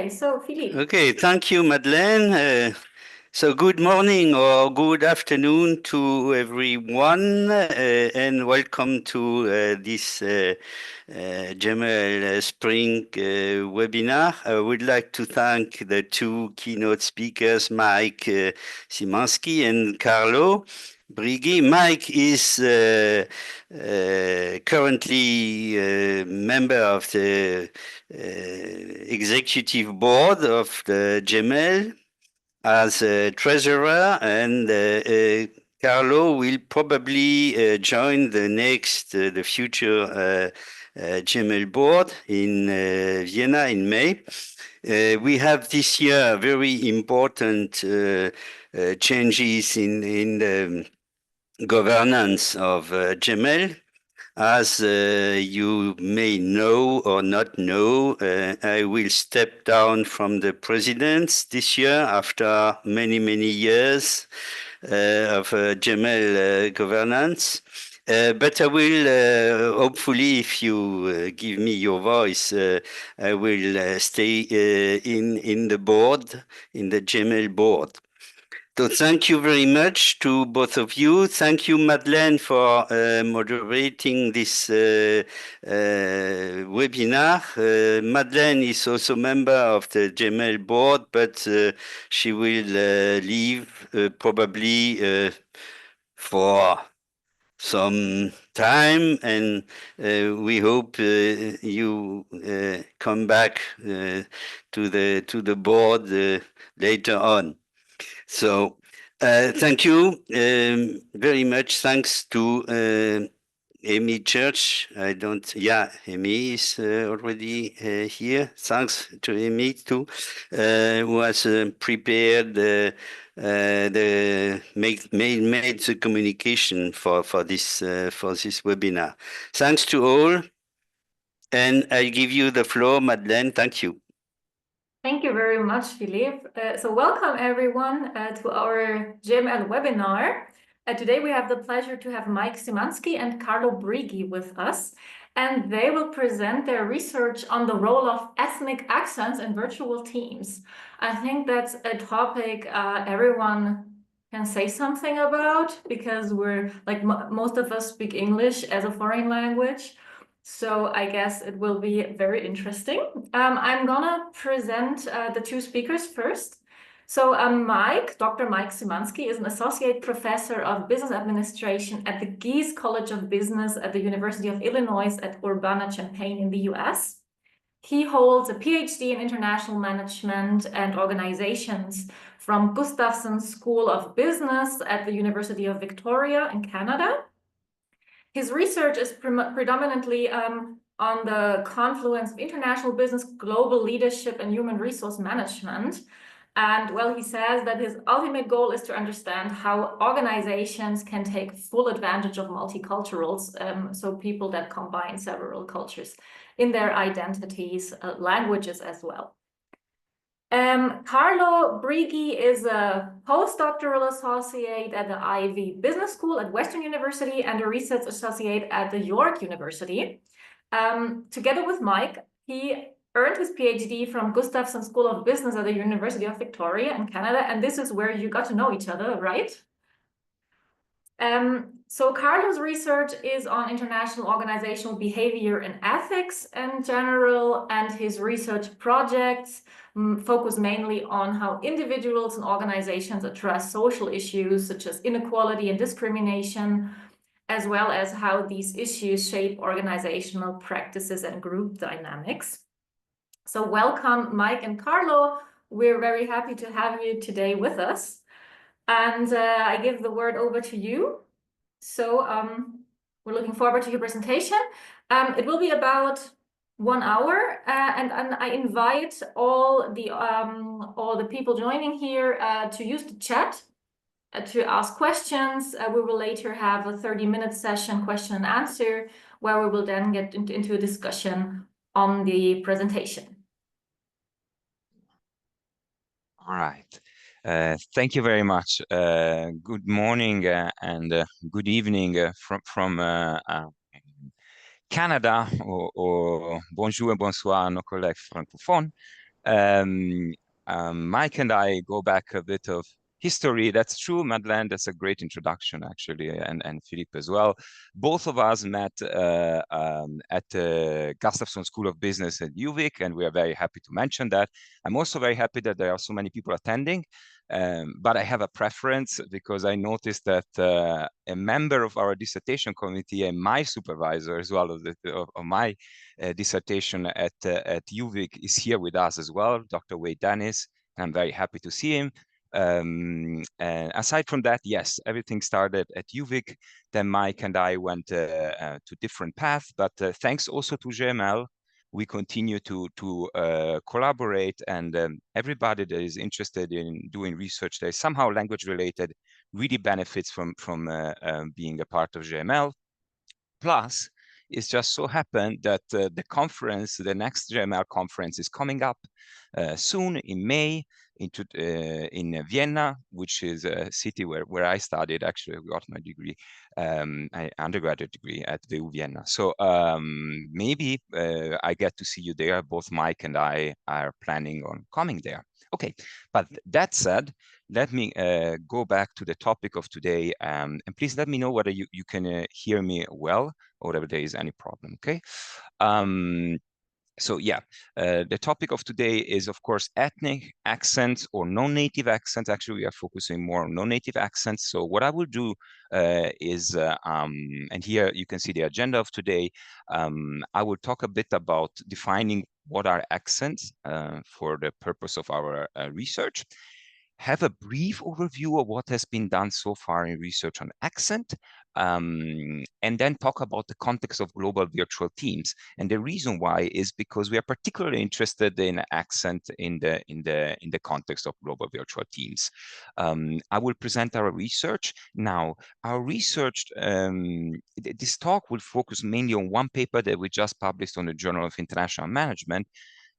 Okay, so Philippe. Okay, thank you, Madeleine. So good morning or good afternoon to everyone, and welcome to this GEM&L Spring webinar. I would like to thank the two keynote speakers, Mike Szymanski and Carlo Brighi. Mike is currently a member of the executive board of the GEM&L as a treasurer, and Carlo will probably join the future GEM&L board in Vienna in May. We have this year very important changes in the governance of GEM&L. As you may know or not know, I will step down from the presidency this year after many years of GEM&L governance. But I will, hopefully, if you give me your voice, I will stay in the board, in the GEM&L board. So thank you very much to both of you. Thank you, Madeleine, for moderating this webinar. Madeleine is also member of the GEM&L board, but she will leave probably for some time, and we hope you come back to the board later on. So thank you very much. Thanks to Amy Church. Amy is already here. Thanks to Amy too, who has prepared made the communication for this webinar. Thanks to all, and I give you the floor, Madeleine. Thank you. Thank you very much, Philippe. So welcome everyone to our GEM&L webinar. Today we have the pleasure to have Mike Szymanski and Carlo Brighi with us, and they will present their research on the role of ethnic accents in virtual teams. I think that's a topic everyone can say something about, because we're like most of us speak English as a foreign language. So I guess it will be very interesting. I'm gonna present the two speakers first. So Dr. Mike Szymanski is an associate professor of business administration at the Gies College of Business at the University of Illinois at Urbana-Champaign in the US. He holds a PhD in international management and organizations from Gustafson School of Business at the University of Victoria in Canada. His research is predominantly on the confluence of international business, global leadership, and human resource management. And well, he says that his ultimate goal is to understand how organizations can take full advantage of multiculturals, so people that combine several cultures in their identities, languages as well. Carlo Brighi is a postdoctoral associate at the Ivy Business School at Western University and a research associate at the York University. Together with Mike, he earned his PhD from Gustafson School of Business at the University of Victoria in Canada, and this is where you got to know each other, right? So Carlo's research is on international organizational behavior and ethics in general, and his research projects focus mainly on how individuals and organizations address social issues such as inequality and discrimination, as well as how these issues shape organizational practices and group dynamics. So welcome, Mike and Carlo. We're very happy to have you today with us. And I give the word over to you. So we're looking forward to your presentation. It will be about 1 hour, and I invite all the people joining here to use the chat to ask questions. We will later have a 30-minute session, question and answer, where we will then get into a discussion on the presentation. All right. Thank you very much. Good morning and good evening from Canada, or bonjour et bonsoir nos collègues francophones. Mike and I go back a bit of history. That's true, Madeleine. That's a great introduction, actually, and Philippe as well. Both of us met at the Gustafson School of Business at UVic, and we are very happy to mention that. I'm also very happy that there are so many people attending. But I have a preference because I noticed that a member of our dissertation committee and my supervisor as well of my dissertation at UVic is here with us as well, Dr. Wade Dennis. I'm very happy to see him. And aside from that, yes, everything started at UVic. Then Mike and I went to different paths, but thanks also to GEM&L, we continue to collaborate, and everybody that is interested in doing research that is somehow language related really benefits from being a part of GEM&L. Plus, it's just so happened that the conference, the next GEM&L conference, is coming up soon in May in Vienna, which is a city where I studied. Actually, I got my degree, my undergraduate degree at the Vienna. So maybe I get to see you there. Both Mike and I are planning on coming there. Okay, but that said, let me go back to the topic of today, and please let me know whether you can hear me well or whether there is any problem, okay? So yeah, the topic of today is, of course, ethnic accents or non-native accents. Actually, we are focusing more on non-native accents. So what I will do is, and here you can see the agenda of today, I will talk a bit about defining what are accents for the purpose of our research, have a brief overview of what has been done so far in research on accent, and then talk about the context of global virtual teams. And the reason why is because we are particularly interested in accent in the context of global virtual teams. I will present our research. Now, our research, this talk will focus mainly on one paper that we just published on the Journal of International Management.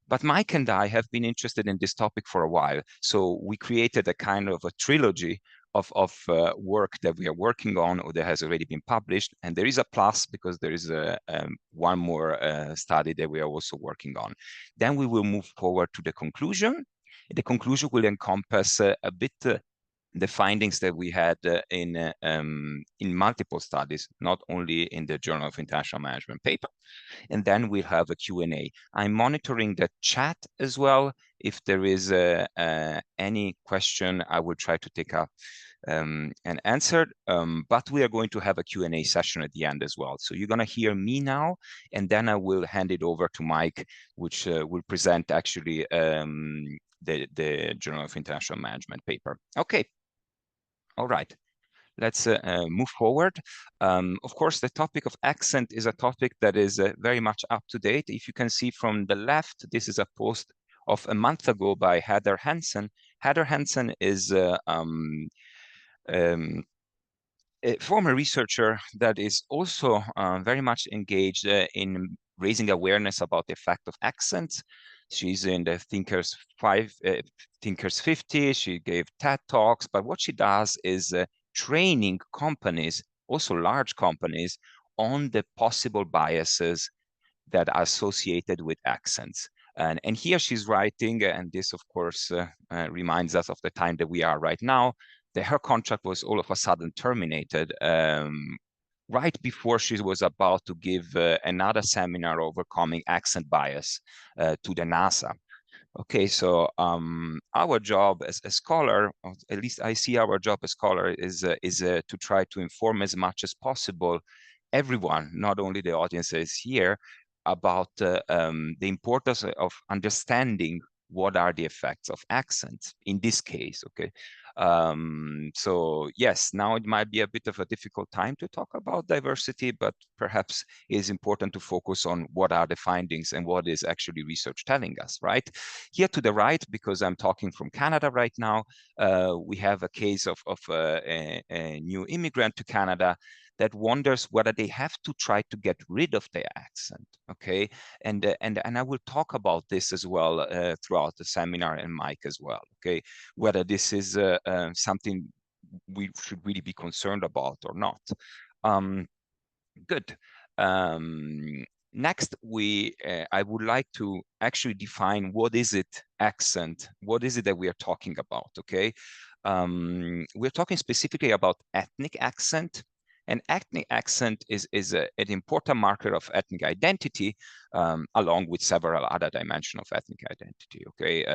But Mike and I have been interested in this topic for a while. So we created a kind of a trilogy of work that we are working on or that has already been published. And there is a plus because there is one more study that we are also working on. Then we will move forward to the conclusion. The conclusion will encompass a bit the findings that we had in multiple studies, not only in the Journal of International Management paper. And then we'll have a Q&A. I'm monitoring the chat as well. If there is any question, I will try to take up and answer. But we are going to have a Q&A session at the end as well. So you're going to hear me now, and then I will hand it over to Mike, which will present actually the Journal of International Management paper. Okay. All right. Let's move forward. Of course, the topic of accent is a topic that is very much up to date. If you can see from the left, this is a post of a month ago by Heather Hansen. Heather Hansen is a former researcher that is also very much engaged in raising awareness about the effect of accents. She's in the Thinkers 50. She gave TED Talks, but what she does is training companies, also large companies, on the possible biases that are associated with accents. And here she's writing, and this, of course, reminds us of the time that we are right now, that her contract was all of a sudden terminated right before she was about to give another seminar overcoming accent bias to the NASA. Okay, so our job as a scholar, or at least I see our job as scholar, is to try to inform as much as possible everyone, not only the audiences here, about the importance of understanding what are the effects of accents in this case, okay? So yes, now it might be a bit of a difficult time to talk about diversity, but perhaps it is important to focus on what are the findings and what is actually research telling us, right? Here to the right, because I'm talking from Canada right now, we have a case of a new immigrant to Canada that wonders whether they have to try to get rid of their accent, okay? And I will talk about this as well throughout the seminar, and Mike as well, okay? Whether this is something we should really be concerned about or not. Good. Next, I would like to actually define what is it accent, what is it that we are talking about, okay? We're talking specifically about ethnic accent, and ethnic accent is an important marker of ethnic identity, along with several other dimensions of ethnic identity, okay?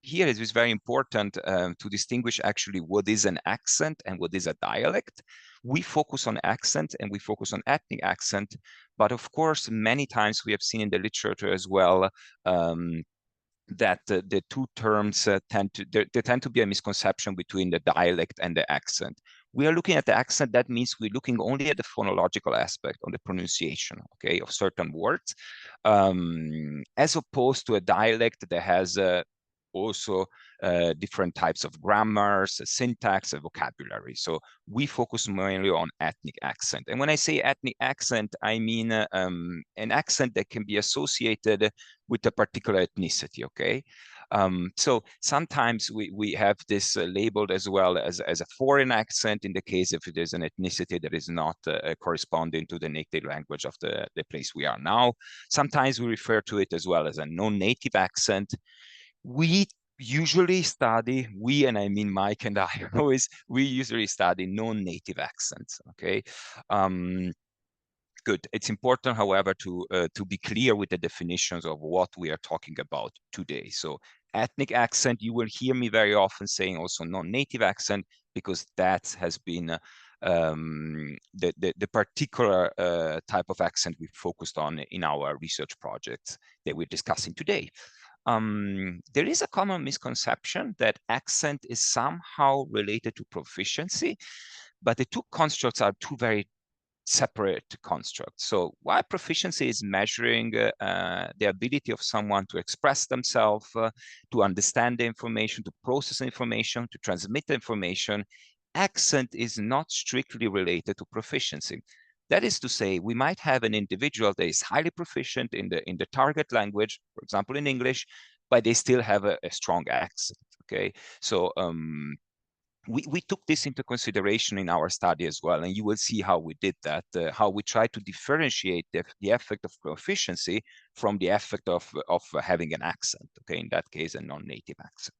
Here it is very important to distinguish actually what is an accent and what is a dialect. We focus on accent and we focus on ethnic accent, but of course, many times we have seen in the literature as well that the two terms tend to be a misconception between the dialect and the accent. We are looking at the accent. That means we're looking only at the phonological aspect, on the pronunciation, okay, of certain words, as opposed to a dialect that has also different types of grammars, syntax, and vocabulary. So we focus mainly on ethnic accent. And when I say ethnic accent, I mean an accent that can be associated with a particular ethnicity, okay? So sometimes we have this labeled as well as a foreign accent in the case if it is an ethnicity that is not corresponding to the native language of the place we are now. Sometimes we refer to it as well as a non-native accent. We usually study, and I mean Mike and I we usually study non-native accents, okay? Good. It's important, however, to be clear with the definitions of what we are talking about today. So ethnic accent, you will hear me very often saying also non-native accent, because that has been the particular type of accent we focused on in our research projects that we're discussing today. There is a common misconception that accent is somehow related to proficiency, but the two constructs are two very separate constructs. So while proficiency is measuring the ability of someone to express themselves, to understand the information, to process information, to transmit the information, accent is not strictly related to proficiency. That is to say, we might have an individual that is highly proficient in the target language, for example, in English, but they still have a strong accent, okay? So we took this into consideration in our study as well, and you will see how we did that, how we try to differentiate the effect of proficiency from the effect of having an accent, okay? In that case, a non-native accent.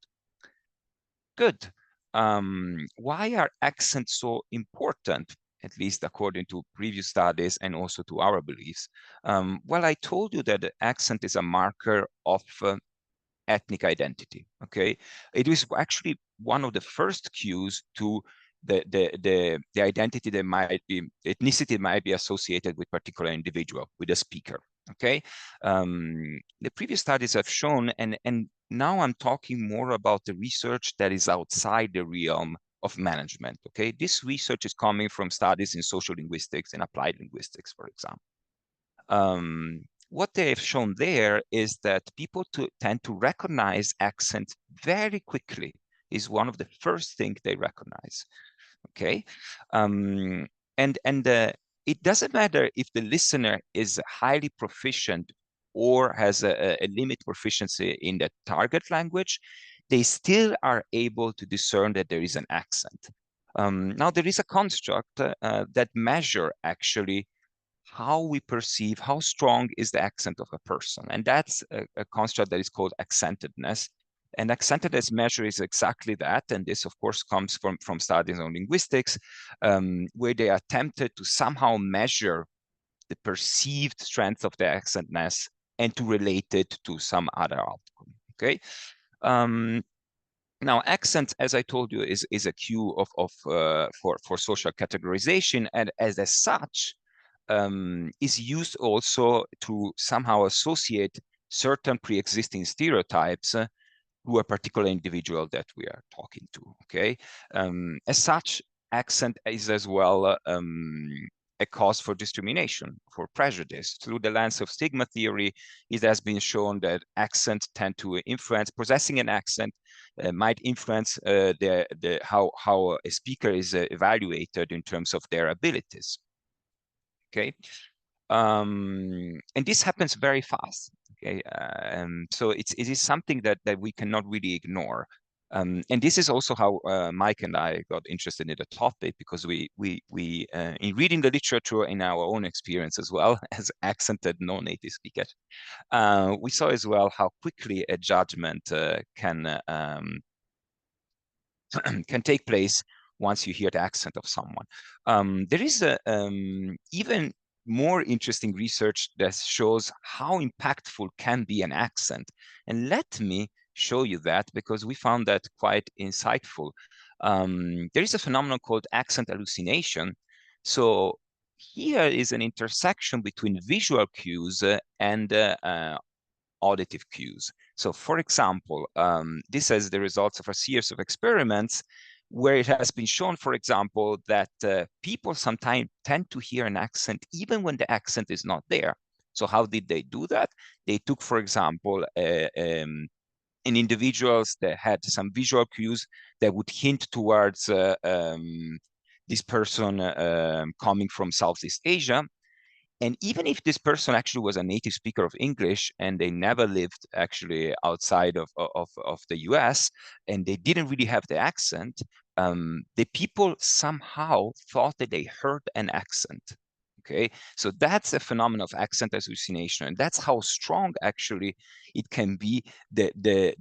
Good. Why are accents so important, at least according to previous studies and also to our beliefs? Well, I told you that the accent is a marker of ethnic identity, okay? It is actually one of the first cues to the identity that might be, ethnicity might be associated with particular individual, with a speaker, okay? The previous studies have shown, and now I'm talking more about the research that is outside the realm of management, okay? This research is coming from studies in social linguistics and applied linguistics, for example. What they have shown there is that people tend to recognize accents very quickly, is one of the first things they recognize, okay? It doesn't matter if the listener is highly proficient or has a limit proficiency in the target language, they still are able to discern that there is an accent. Now, there is a construct that measure actually how we perceive, how strong is the accent of a person. And that's a construct that is called accentedness. And accentedness measure is exactly that. And this, of course, comes from studies on linguistics, where they attempted to somehow measure the perceived strength of the accentedness and to relate it to some other outcome, okay? Now, accent, as I told you, is a cue for social categorization, and as such, is used also to somehow associate certain pre-existing stereotypes to a particular individual that we are talking to, okay? As such, accent is as well a cause for discrimination, for prejudice. Through the lens of stigma theory, it has been shown that accents tend to influence, possessing an accent might influence how a speaker is evaluated in terms of their abilities. Okay, and this happens very fast. Okay, so it is something that we cannot really ignore. And this is also how Mike and I got interested in the topic, because we in reading the literature, in our own experience as well as accented non-native speakers, we saw as well how quickly a judgment can take place once you hear the accent of someone. There is a even more interesting research that shows how impactful can be an accent. And let me show you that, because we found that quite insightful. There is a phenomenon called accent hallucination. So here is an intersection between visual cues and auditive cues. So for example, this is the results of a series of experiments where it has been shown, for example, that people sometimes tend to hear an accent even when the accent is not there. So how did they do that? They took, for example, in individuals that had some visual cues that would hint towards this person coming from Southeast Asia. And even if this person actually was a native speaker of English and they never lived actually outside of the US, and they didn't really have the accent, the people somehow thought that they heard an accent. Okay, so that's a phenomenon of accent hallucination, and that's how strong actually it can be, the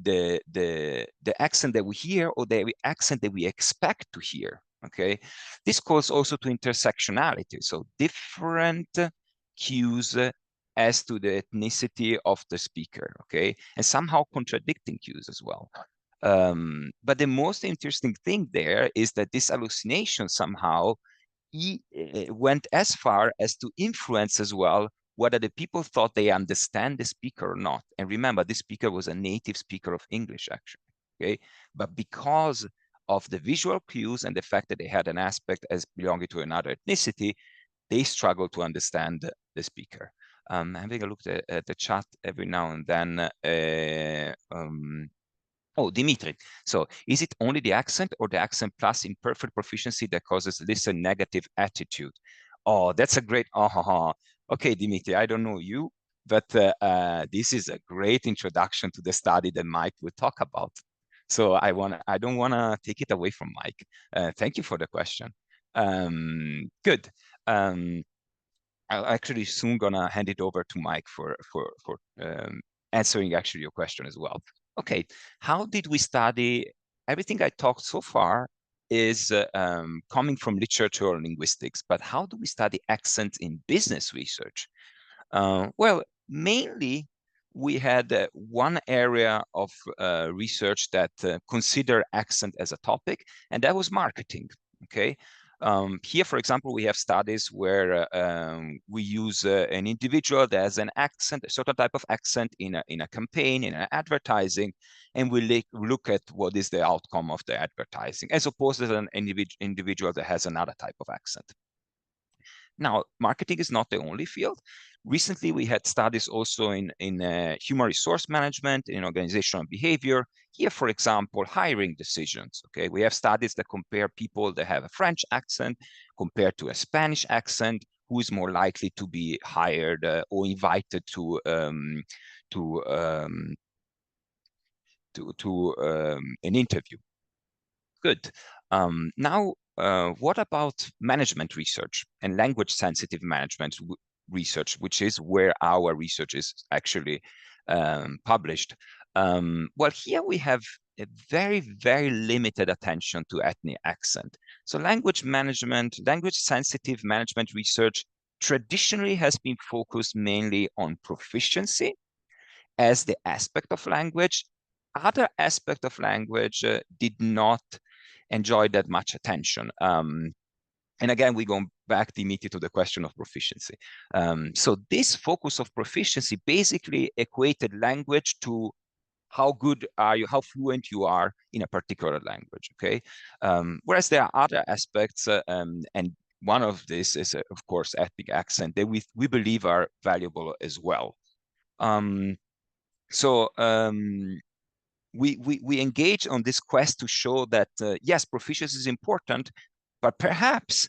accent that we hear or the accent that we expect to hear. Okay, this calls also to intersectionality, so different cues as to the ethnicity of the speaker, okay, and somehow contradicting cues as well. But the most interesting thing there is that this hallucination somehow went as far as to influence as well whether the people thought they understand the speaker or not. And remember, this speaker was a native speaker of English, actually, okay? But because of the visual cues and the fact that they had an aspect as belonging to another ethnicity, they struggle to understand the speaker. Having a look at the chat every now and then. Oh, Dimitri. So is it only the accent or the accent plus imperfect proficiency that causes this a negative attitude? Oh, that's a great, okay, Dimitri, I don't know you, but this is a great introduction to the study that Mike will talk about. So I don't want to take it away from Mike. Thank you for the question. Good. I'm actually soon gonna hand it over to Mike for answering actually your question as well. Okay, how did we study? Everything I talked so far is coming from literature or linguistics, but how do we study accents in business research? Well, mainly we had one area of research that considered accent as a topic, and that was marketing, okay? Here, for example, we have studies where we use an individual that has an accent, a certain type of accent in a campaign, in an advertising, and we look at what is the outcome of the advertising, as opposed to an individual that has another type of accent. Now, marketing is not the only field. Recently, we had studies also in human resource management, in organizational behavior. Here, for example, hiring decisions. Okay, we have studies that compare people that have a French accent compared to a Spanish accent, who is more likely to be hired or invited to an interview. Good. Now, what about management research and language-sensitive management research, which is where our research is actually published? Well, here we have a very, very limited attention to ethnic accent. So language-sensitive management research traditionally has been focused mainly on proficiency as the aspect of language. Other aspect of language did not enjoy that much attention. And again, we go back, Dimitri, to the question of proficiency. So this focus of proficiency basically equated language to how good are you, how fluent you are in a particular language, okay? Whereas there are other aspects, and one of this is, of course, ethnic accent that we believe are valuable as well. We engage on this quest to show that, yes, proficiency is important, but perhaps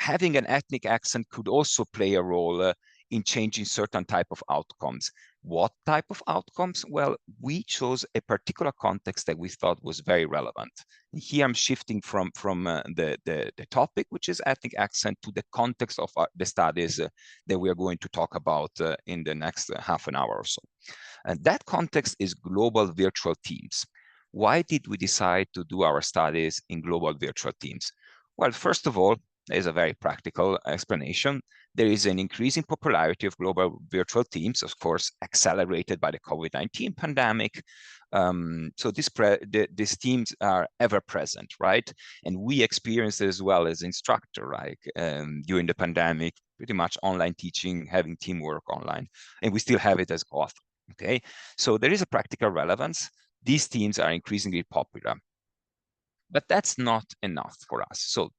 having an ethnic accent could also play a role in changing certain type of outcomes. What type of outcomes? Well, we chose a particular context that we thought was very relevant. Here I'm shifting from the topic, which is ethnic accent, to the context of the studies that we are going to talk about in the next half an hour or so. And that context is global virtual teams. Why did we decide to do our studies in global virtual teams? Well, first of all, there's a very practical explanation. There is an increasing popularity of global virtual teams, of course, accelerated by the COVID-19 pandemic. So these teams are ever present, right? And we experienced it as well as instructor, like during the pandemic, pretty much online teaching, having teamwork online, and we still have it as author, okay? So there is a practical relevance. These teams are increasingly popular, but that's not enough for us. So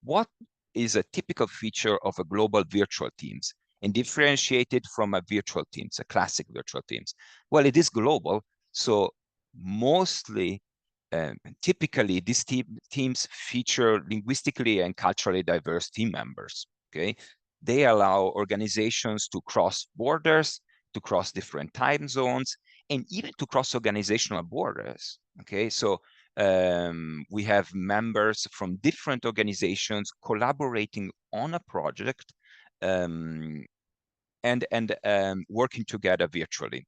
what is a typical feature of a global virtual teams and differentiated from a virtual teams, a classic virtual teams? Well, it is global. So mostly, typically, these teams feature linguistically and culturally diverse team members, okay? They allow organizations to cross borders, to cross different time zones, and even to cross organizational borders, okay? So we have members from different organizations collaborating on a project and working together virtually.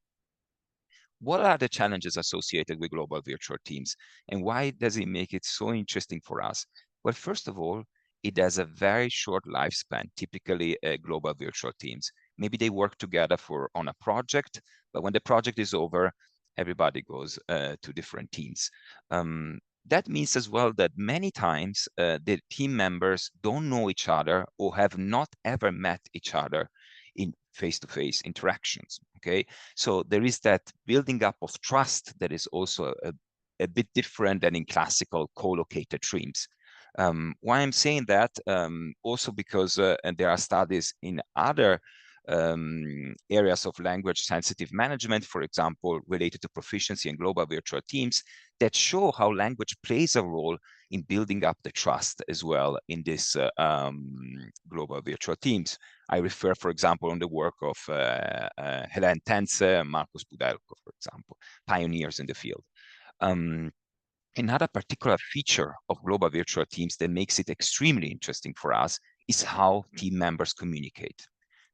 What are the challenges associated with global virtual teams, and why does it make it so interesting for us? Well, first of all, it has a very short lifespan, typically global virtual teams. Maybe they work together on a project, but when the project is over, everybody goes to different teams. That means as well that many times the team members don't know each other or have not ever met each other in face-to-face interactions, okay? So there is that building up of trust that is also a bit different than in classical co-located teams. Why I'm saying that, also because and there are studies in other areas of language sensitive management, for example, related to proficiency in global virtual teams, that show how language plays a role in building up the trust as well in this global virtual teams. I refer, for example, on the work of Helen Tense and Marcus Budelko, for example, pioneers in the field. Another particular feature of global virtual teams that makes it extremely interesting for us is how team members communicate.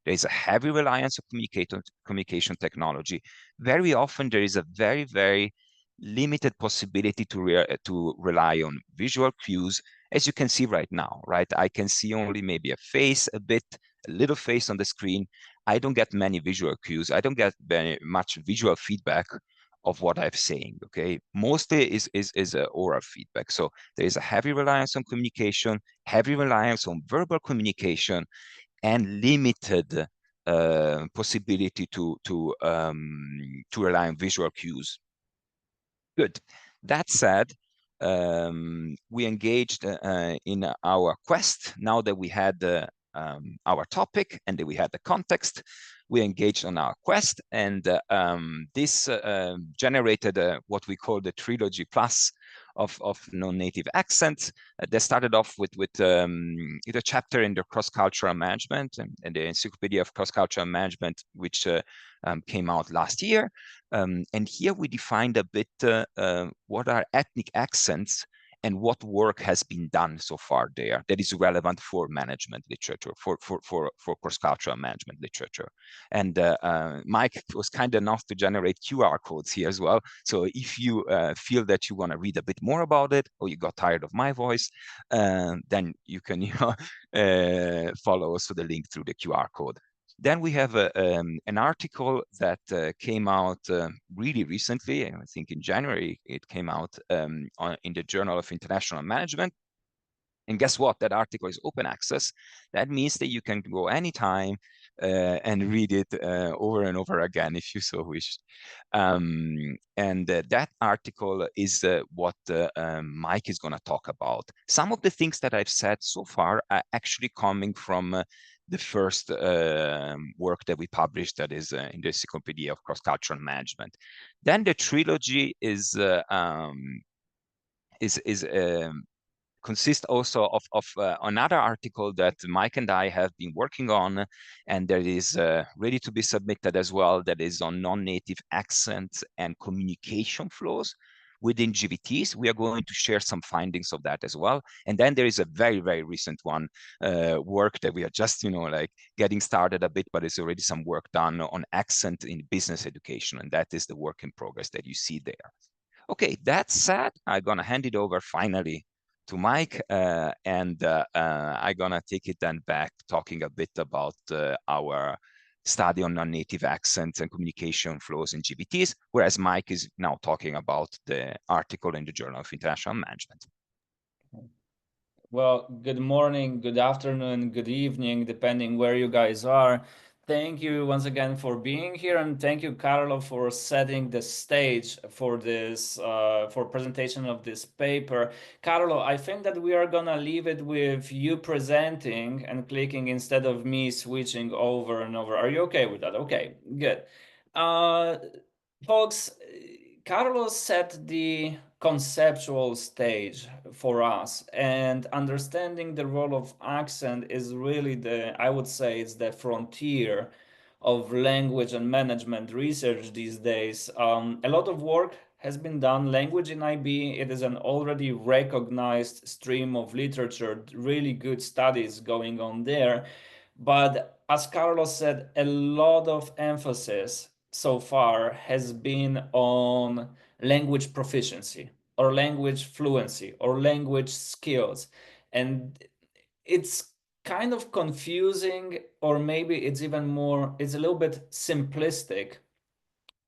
There is a heavy reliance on communication technology. Very often there is a very, very limited possibility to rely on visual cues, as you can see right now, right? I can see only maybe a face, a little face on the screen. I don't get many visual cues. I don't get very much visual feedback of what I'm saying, okay? Mostly is oral feedback. So there is a heavy reliance on communication, heavy reliance on verbal communication, and limited possibility to rely on visual cues. Good. That said, we engaged in our quest. Now that we had our topic and that we had the context, we engaged on our quest, and this generated what we call the trilogy plus of non-native accents. They started off with a chapter in the cross-cultural management and the Encyclopedia of Cross-Cultural Management, which came out last year. And here we defined a bit what are ethnic accents and what work has been done so far there that is relevant for management literature, for cross-cultural management literature. And Mike was kind enough to generate QR codes here as well. So if you feel that you want to read a bit more about it, or you got tired of my voice, then you can follow also the link through the QR code. Then we have an article that came out really recently. I think in January it came out in the Journal of International Management. And guess what? That article is open access. That means that you can go anytime and read it over and over again if you so wish. And that article is what Mike is going to talk about. Some of the things that I've said so far are actually coming from the first work that we published, that is in the Encyclopedia of Cross-Cultural Management. Then the trilogy is consists also of another article that Mike and I have been working on, and that is ready to be submitted as well, that is on non-native accents and communication flows within GBTs. We are going to share some findings of that as well. And then there is a very, very recent one, work that we are just, like getting started a bit, but it's already some work done on accent in business education. And that is the work in progress that you see there. Okay, that said, I'm gonna hand it over finally to Mike, and I'm gonna take it then back talking a bit about our study on non-native accents and communication flows in GBTs, whereas Mike is now talking about the article in the Journal of International Management. Well, good morning, good afternoon, good evening, depending where you guys are. Thank you once again for being here, and thank you, Carlo, for setting the stage for this for presentation of this paper. Carlo, I think that we are gonna leave it with you presenting and clicking instead of me switching over and over. Are you okay with that? Okay, good. Folks, Carlo set the conceptual stage for us, and understanding the role of accent is really I would say it's the frontier of language and management research these days. A lot of work has been done. Language in IB, it is an already recognized stream of literature, really good studies going on there. But as Carlos said, a lot of emphasis so far has been on language proficiency or language fluency or language skills. And it's kind of confusing, or maybe it's even more, it's a little bit simplistic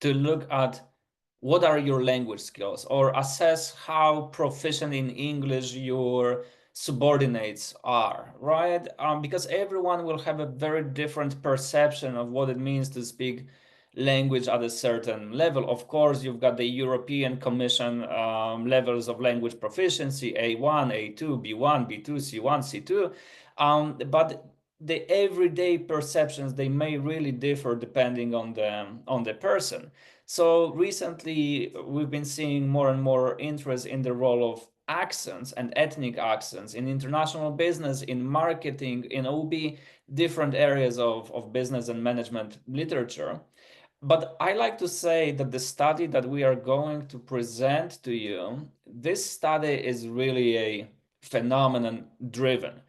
to look at what are your language skills or assess how proficient in English your subordinates are, right? Because everyone will have a very different perception of what it means to speak language at a certain level. Of course, you've got the European Commission levels of language proficiency, A1, A2, B1, B2, C1, C2. But the everyday perceptions, they may really differ depending on the person. So recently, we've been seeing more and more interest in the role of accents and ethnic accents in international business, in marketing, in OB, different areas of business and management literature. But I like to say that the study that we are going to present to you, this study is really a phenomenon driven.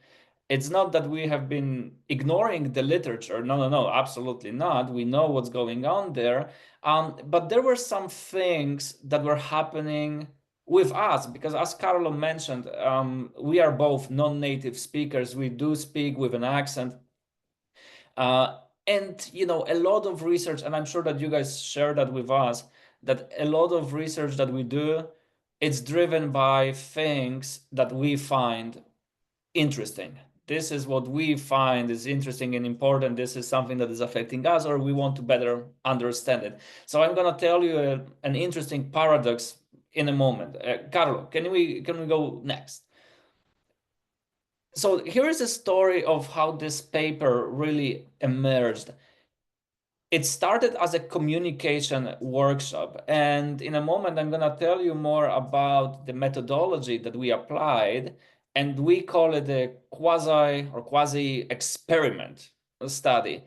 It's not that we have been ignoring the literature. No, absolutely not. We know what's going on there. But there were some things that were happening with us, because as Carlo mentioned, we are both non-native speakers. We do speak with an accent. And, a lot of research, and I'm sure that you guys share that with us, that a lot of research that we do, it's driven by things that we find interesting. This is what we find is interesting and important. This is something that is affecting us, or we want to better understand it. So I'm going to tell you an interesting paradox in a moment. Carlo, can we go next? So here is a story of how this paper really emerged. It started as a communication workshop, and in a moment I'm going to tell you more about the methodology that we applied, and we call it a quasi experiment study,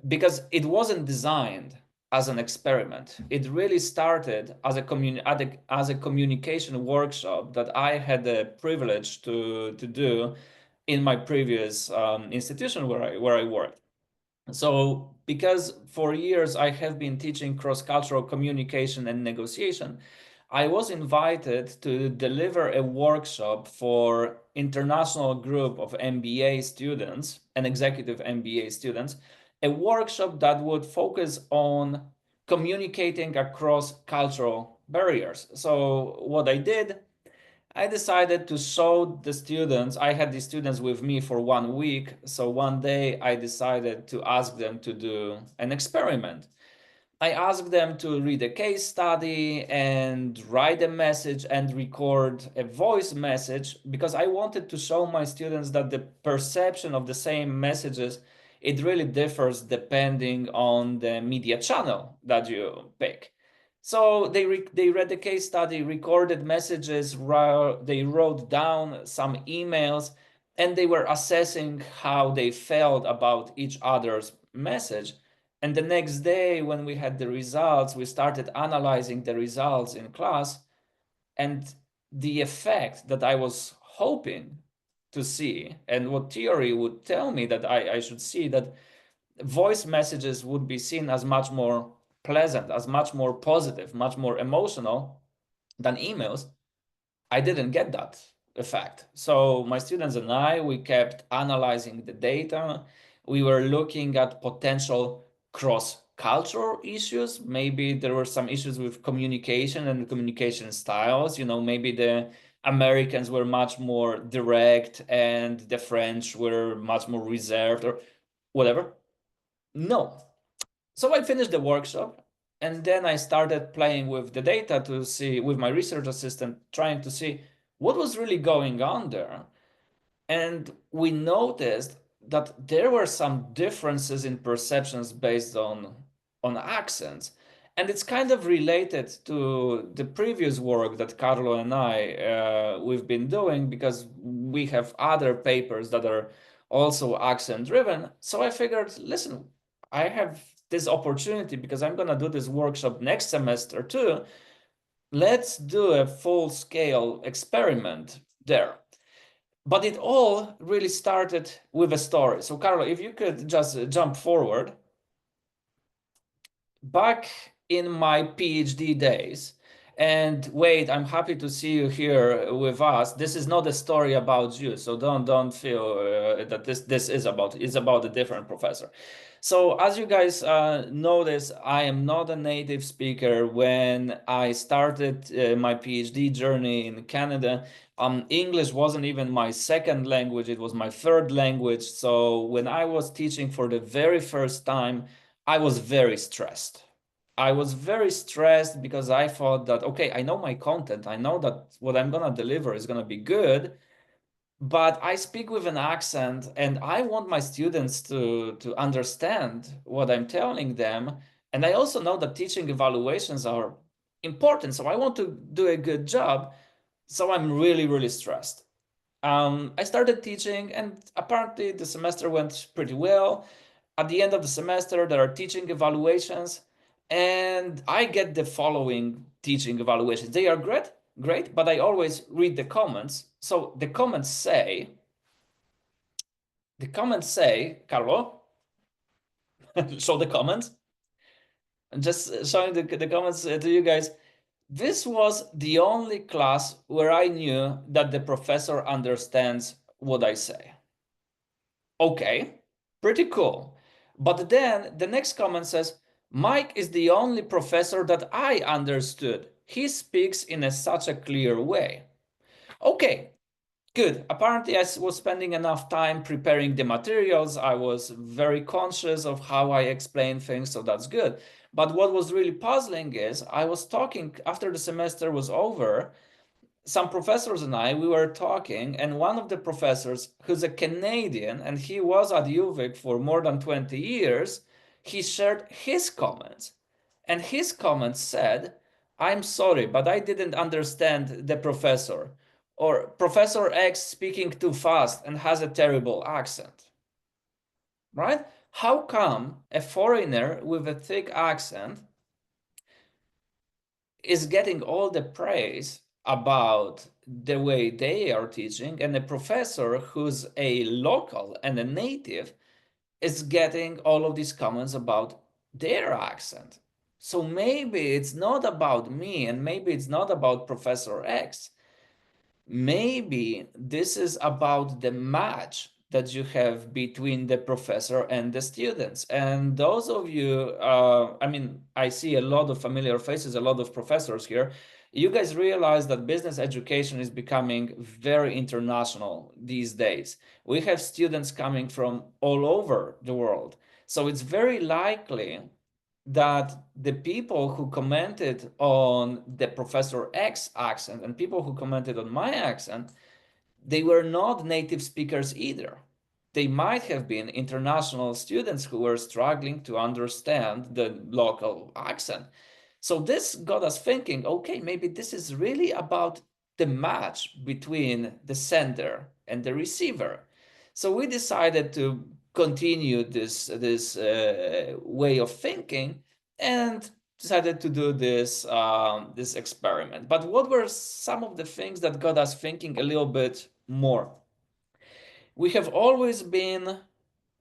because it wasn't designed as an experiment. It really started as a communication workshop that I had the privilege to do in my previous institution where I worked. So because for years I have been teaching cross-cultural communication and negotiation, I was invited to deliver a workshop for international group of MBA students and executive MBA students, a workshop that would focus on communicating across cultural barriers. So what I did, I decided to show the students. I had the students with me for 1 week. So one day I decided to ask them to do an experiment. I asked them to read a case study and write a message and record a voice message, because I wanted to show my students that the perception of the same messages, it really differs depending on the media channel that you pick. So they read the case study, recorded messages, they wrote down some emails, and they were assessing how they felt about each other's message. And the next day, when we had the results, we started analyzing the results in class, and the effect that I was hoping to see, and what theory would tell me that I should see, that voice messages would be seen as much more pleasant, as much more positive, much more emotional than emails. I didn't get that effect. So my students and I, we kept analyzing the data. We were looking at potential cross-cultural issues. Maybe there were some issues with communication and communication styles. You know, maybe the Americans were much more direct and the French were much more reserved or whatever. No. So I finished the workshop, and then I started playing with the data to see, with my research assistant, trying to see what was really going on there. And we noticed that there were some differences in perceptions based on accents. And it's kind of related to the previous work that Carlo and I, we've been doing, because we have other papers that are also accent driven. So I figured, listen, I have this opportunity because I'm going to do this workshop next semester too. Let's do a full-scale experiment there. But it all really started with a story. So Carlo, if you could just jump forward. Back in my PhD days, and wait, I'm happy to see you here with us. This is not a story about you, so don't feel that this is about, it's about a different professor. So as you guys notice, I am not a native speaker. When I started my PhD journey in Canada, English wasn't even my second language, it was my third language. So when I was teaching for the very first time, I was very stressed. I was very stressed because I thought that, okay, I know my content. I know that what I'm going to deliver is going to be good, but I speak with an accent and I want my students to understand what I'm telling them. And I also know that teaching evaluations are important. So I want to do a good job. So I'm really, really stressed. I started teaching, and apparently the semester went pretty well. At the end of the semester, there are teaching evaluations, and I get the following teaching evaluations. They are great, but I always read the comments. So the comments say, Carlo, show the comments. I'm just showing the comments to you guys. This was the only class where I knew that the professor understands what I say. Okay, pretty cool. But then the next comment says, Mike is the only professor that I understood. He speaks in such a clear way. Okay, good. Apparently I was spending enough time preparing the materials. I was very conscious of how I explain things, so that's good. But what was really puzzling is I was talking after the semester was over. Some professors and I, we were talking, and one of the professors, who's a Canadian, and he was at UVic for more than 20 years, he shared his comments. And his comments said, I'm sorry, but I didn't understand the professor. Or Professor X speaking too fast and has a terrible accent. Right? How come a foreigner with a thick accent is getting all the praise about the way they are teaching, and a professor who's a local and a native is getting all of these comments about their accent? So maybe it's not about me, and maybe it's not about Professor X. Maybe this is about the match that you have between the professor and the students. And those of you, I mean, I see a lot of familiar faces, a lot of professors here. You guys realize that business education is becoming very international these days. We have students coming from all over the world. So it's very likely that the people who commented on the Professor X accent and people who commented on my accent, they were not native speakers either. They might have been international students who were struggling to understand the local accent. So this got us thinking, okay, maybe this is really about the match between the sender and the receiver. So we decided to continue this way of thinking and decided to do this this experiment. But what were some of the things that got us thinking a little bit more? We have always been,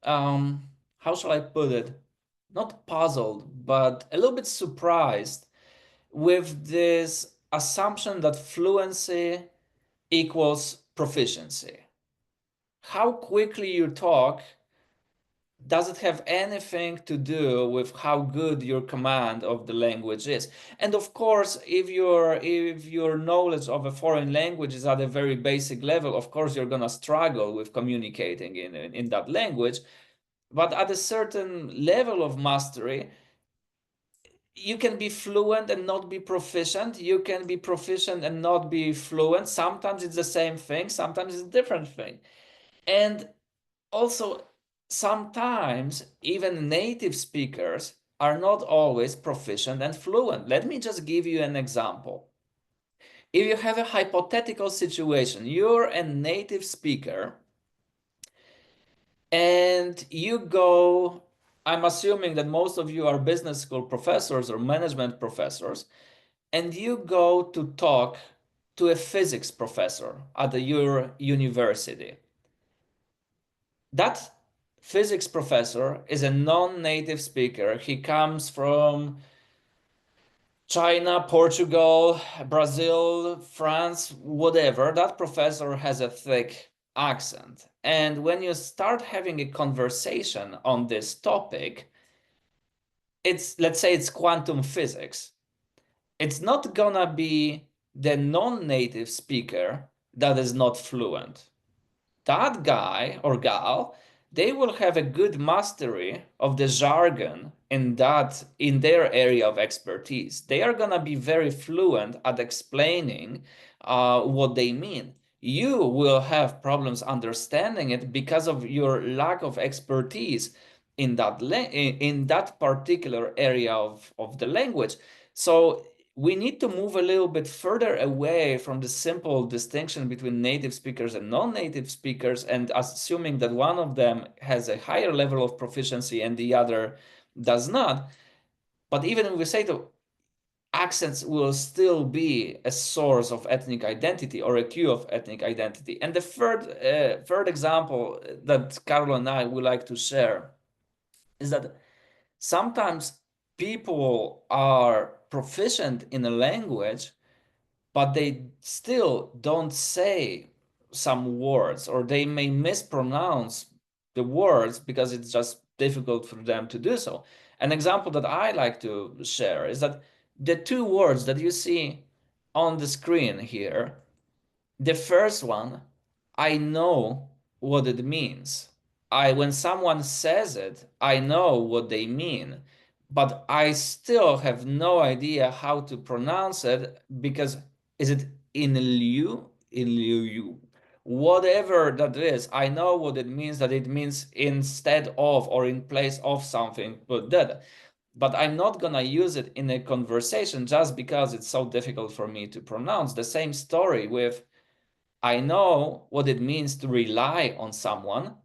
how shall I put it? Not puzzled, but a little bit surprised with this assumption that fluency equals proficiency. How quickly you talk doesn't have anything to do with how good your command of the language is. And of course, if your knowledge of a foreign language is at a very basic level, of course you're gonna struggle with communicating in that language. But at a certain level of mastery, you can be fluent and not be proficient. You can be proficient and not be fluent. Sometimes it's the same thing, sometimes it's a different thing. And also, sometimes even native speakers are not always proficient and fluent. Let me just give you an example. If you have a hypothetical situation, you're a native speaker and you go, I'm assuming that most of you are business school professors or management professors, and you go to talk to a physics professor at your university. That physics professor is a non-native speaker. He comes from China, Portugal, Brazil, France, whatever. That professor has a thick accent. And when you start having a conversation on this topic, let's say it's quantum physics. It's not gonna be the non-native speaker that is not fluent. That guy or gal, they will have a good mastery of the jargon in their area of expertise. They are gonna be very fluent at explaining what they mean. You will have problems understanding it because of your lack of expertise in that particular area of the language. So we need to move a little bit further away from the simple distinction between native speakers and non-native speakers, and assuming that one of them has a higher level of proficiency and the other does not. But even if we say that accents will still be a source of ethnic identity or a cue of ethnic identity. And the third example that Carlo and I would like to share is that sometimes people are proficient in a language, but they still don't say some words, or they may mispronounce the words because it's just difficult for them to do so. An example that I like to share is that the two words that you see on the screen here, the first one, I know what it means. When someone says it, I know what they mean, but I still have no idea how to pronounce it because is it in lieu, whatever that is, I know what it means, that it means instead of or in place of something, but I'm not gonna use it in a conversation just because it's so difficult for me to pronounce. The same story with I know what it means to rely on someone.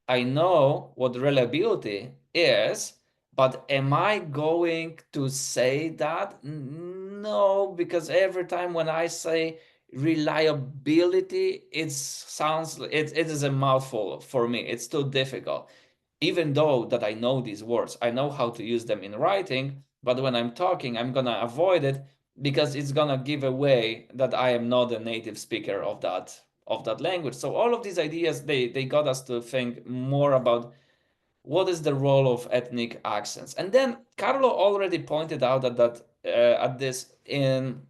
I know what reliability is, but am I going to say that? No, because every time when I say reliability, it is a mouthful for me. It's too difficult. Even though that I know these words, I know how to use them in writing, but when I'm talking, I'm gonna avoid it because it's gonna give away that I am not a native speaker of that language. So all of these ideas, they got us to think more about what is the role of ethnic accents. And then Carlo already pointed out at this in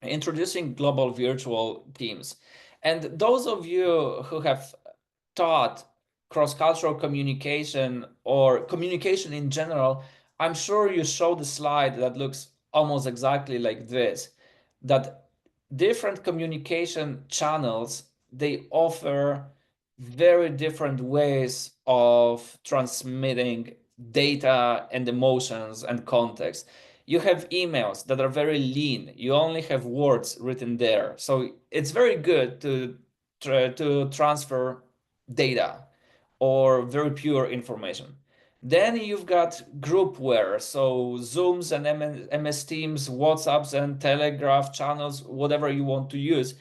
introducing global virtual teams. And those of you who have taught cross-cultural communication or communication in general, I'm sure you showed a slide that looks almost exactly like this, that different communication channels, they offer very different ways of transmitting data and emotions and context. You have emails that are very lean. You only have words written there. So it's very good to transfer data or very pure information. Then you've got groupware, so Zooms and MS Teams, WhatsApps and Telegraph channels, whatever you want to use.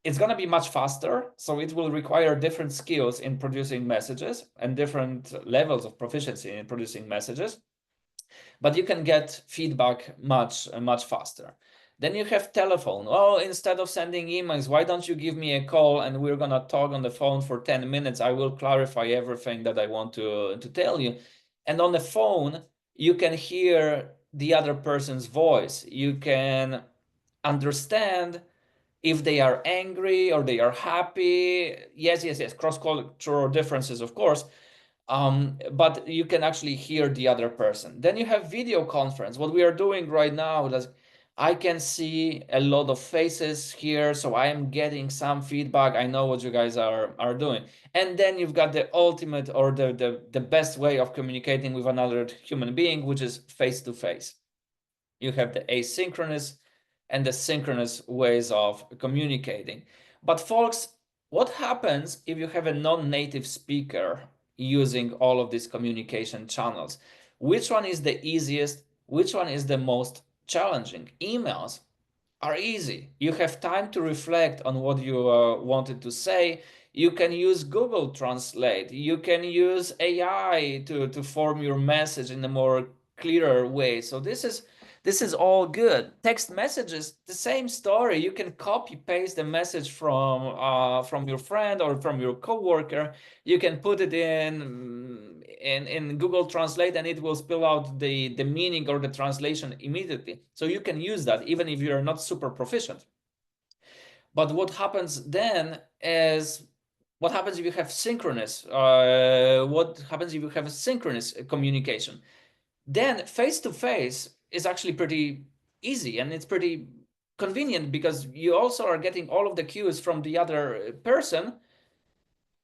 It's going to be much faster, so it will require different skills in producing messages and different levels of proficiency in producing messages, but you can get feedback much faster. Then you have telephone. Oh, instead of sending emails, why don't you give me a call and we're gonna talk on the phone for 10 minutes. I will clarify everything that I want to tell you. And on the phone, you can hear the other person's voice. You can understand if they are angry or they are happy. Yes, cross-cultural differences, of course. But you can actually hear the other person. Then you have video conference. What we are doing right now is I can see a lot of faces here, so I am getting some feedback. I know what you guys are doing. And then you've got the ultimate or the best way of communicating with another human being, which is face-to-face. You have the asynchronous and the synchronous ways of communicating. But folks, what happens if you have a non-native speaker using all of these communication channels? Which one is the easiest? Which one is the most challenging? Emails are easy. You have time to reflect on what you wanted to say. You can use Google Translate. You can use AI to form your message in a more clearer way. So this is all good. Text messages, the same story. You can copy paste the message from your friend or from your coworker. You can put it in Google Translate and it will spill out the meaning or the translation immediately. So you can use that even if you're not super proficient. But what happens then is, what happens if you have synchronous? What happens if you have a synchronous communication? Then face-to-face is actually pretty easy and it's pretty convenient because you also are getting all of the cues from the other person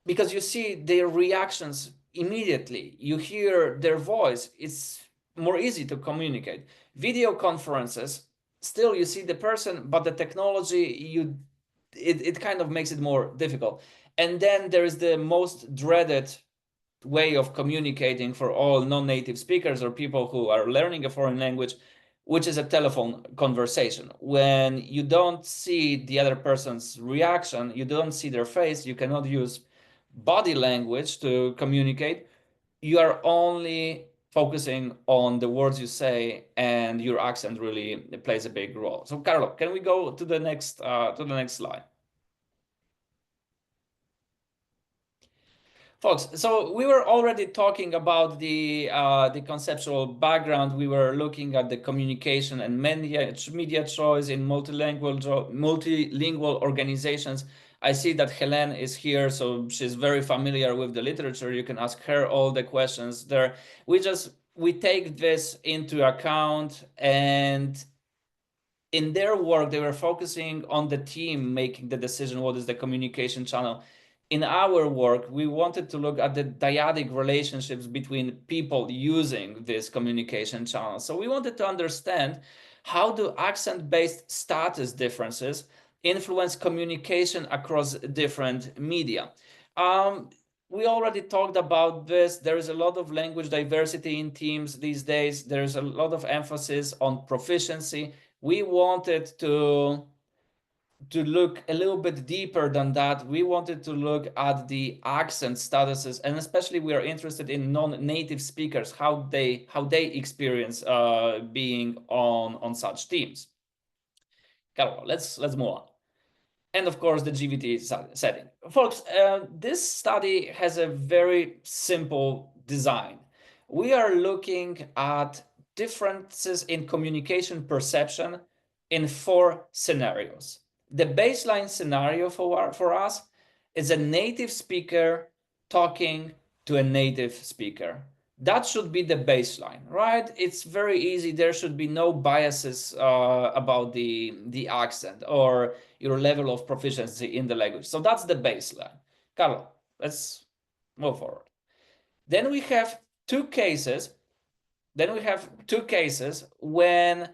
because you see their reactions immediately. You hear their voice. It's more easy to communicate. Video conferences, still you see the person, but the technology, it kind of makes it more difficult. And then there is the most dreaded way of communicating for all non-native speakers or people who are learning a foreign language, which is a telephone conversation. When you don't see the other person's reaction, you don't see their face, you cannot use body language to communicate. You are only focusing on the words you say, and your accent really plays a big role. So Carlo, can we go to the next slide? Folks, so we were already talking about the conceptual background. We were looking at the communication and media choice in multilingual organizations. I see that Helen is here, so she's very familiar with the literature. You can ask her all the questions there. We take this into account, and in their work, they were focusing on the team making the decision what is the communication channel. In our work, we wanted to look at the dyadic relationships between people using this communication channel. So we wanted to understand how do accent-based status differences influence communication across different media. We already talked about this. There is a lot of language diversity in teams these days. There's a lot of emphasis on proficiency. We wanted to look a little bit deeper than that. We wanted to look at the accent statuses, and especially we are interested in non-native speakers, how they experience being on such teams. Carlo, let's move on. And of course, the GVT setting. Folks, this study has a very simple design. We are looking at differences in communication perception in 4 scenarios. The baseline scenario for us is a native speaker talking to a native speaker. That should be the baseline, right? It's very easy. There should be no biases about the accent or your level of proficiency in the language. So that's the baseline. Carlo, let's move forward. Then we have 2 cases then we have two cases when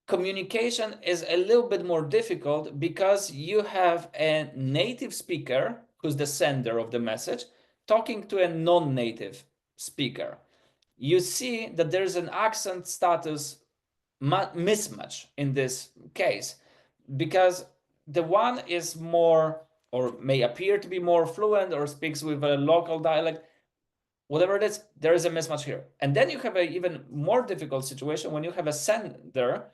communication is a little bit more difficult because you have a native speaker who's the sender of the message talking to a non-native speaker. You see that there's an accent status mismatch in this case, because the one is more, or may appear to be more fluent, or speaks with a local dialect, whatever it is, there is a mismatch here. And then you have an even more difficult situation when you have a sender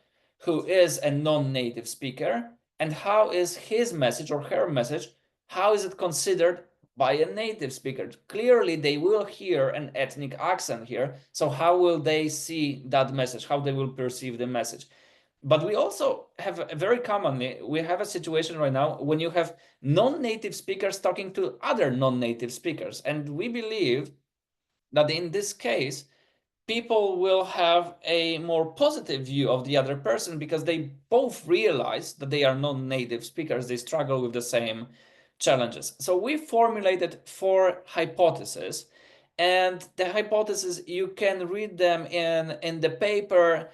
who is a non-native speaker, and how is his message or her message, how is it considered by a native speaker? Clearly, they will hear an ethnic accent here. So how will they see that message? How they will perceive the message? But we also have very commonly, we have a situation right now when you have non-native speakers talking to other non-native speakers. And we believe that in this case, people will have a more positive view of the other person because they both realize that they are non-native speakers. They struggle with the same challenges. So we formulated 4 hypotheses, and the hypotheses, you can read them in the paper.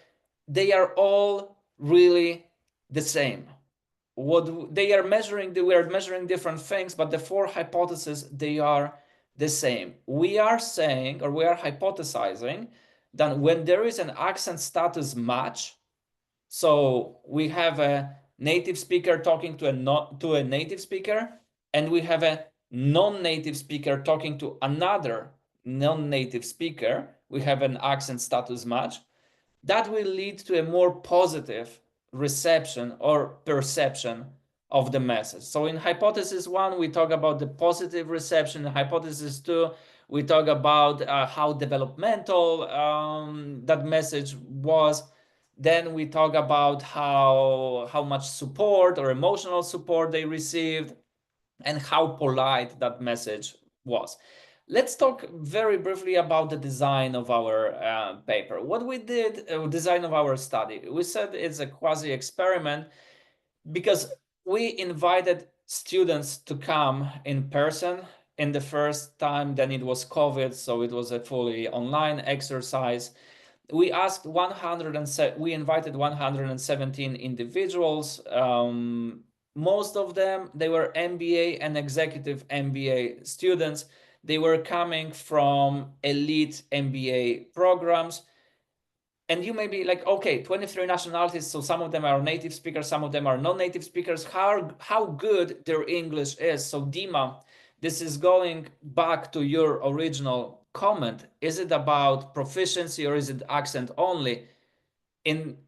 They are all really the same. What they are measuring, we are measuring different things, but the 4 hypotheses, they are the same. We are saying, or we are hypothesizing, that when there is an accent status match, so we have a native speaker talking to a native speaker, and we have a non-native speaker talking to another non-native speaker, we have an accent status match, that will lead to a more positive reception or perception of the message. So in hypothesis 1, we talk about the positive reception. In hypothesis 2, we talk about how developmental that message was. Then we talk about how much support or emotional support they received and how polite that message was. Let's talk very briefly about the design of our paper. What we did, design of our study, we said it's a quasi-experiment because we invited students to come in person in the first time. Then it was COVID, so it was a fully online exercise. We asked we invited 117 individuals. Most of them, they were MBA and executive MBA students. They were coming from elite MBA programs. And you may be like, okay, 23 nationalities, so some of them are native speakers, some of them are non-native speakers. How good their English is. So Dima, this is going back to your original comment. Is it about proficiency or is it accent only?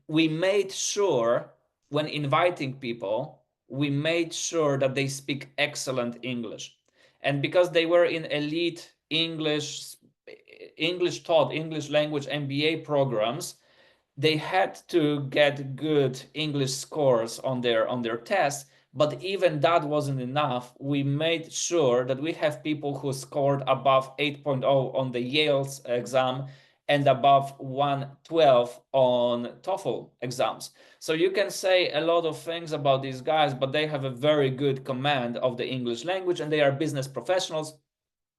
We made sure when inviting people, we made sure that they speak excellent English. And because they were in elite English taught, English language MBA programs, they had to get good English scores on their tests. But even that wasn't enough. We made sure that we have people who scored above 8.0 on the Yale's exam and above 112 on TOEFL exams. So you can say a lot of things about these guys, but they have a very good command of the English language, and they are business professionals.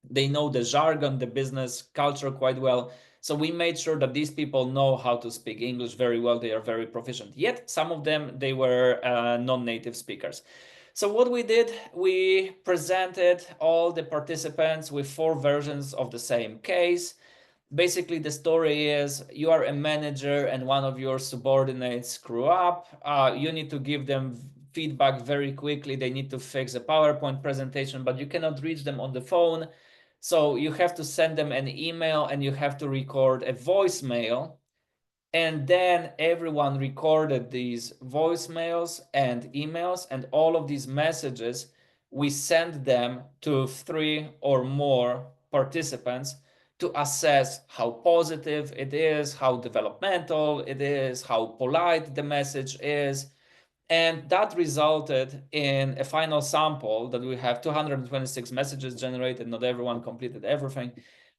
They know the jargon, the business culture quite well. So we made sure that these people know how to speak English very well. They are very proficient. Yet some of them, they were non-native speakers. So what we did, we presented all the participants with 4 versions of the same case. Basically, the story is you are a manager and one of your subordinates screw up. You need to give them feedback very quickly. They need to fix a PowerPoint presentation, but you cannot reach them on the phone. So you have to send them an email and you have to record a voicemail. And then everyone recorded these voicemails and emails, and all of these messages, we send them to 3 or more participants to assess how positive it is, how developmental it is, how polite the message is. And that resulted in a final sample that we have 226 messages generated. Not everyone completed everything.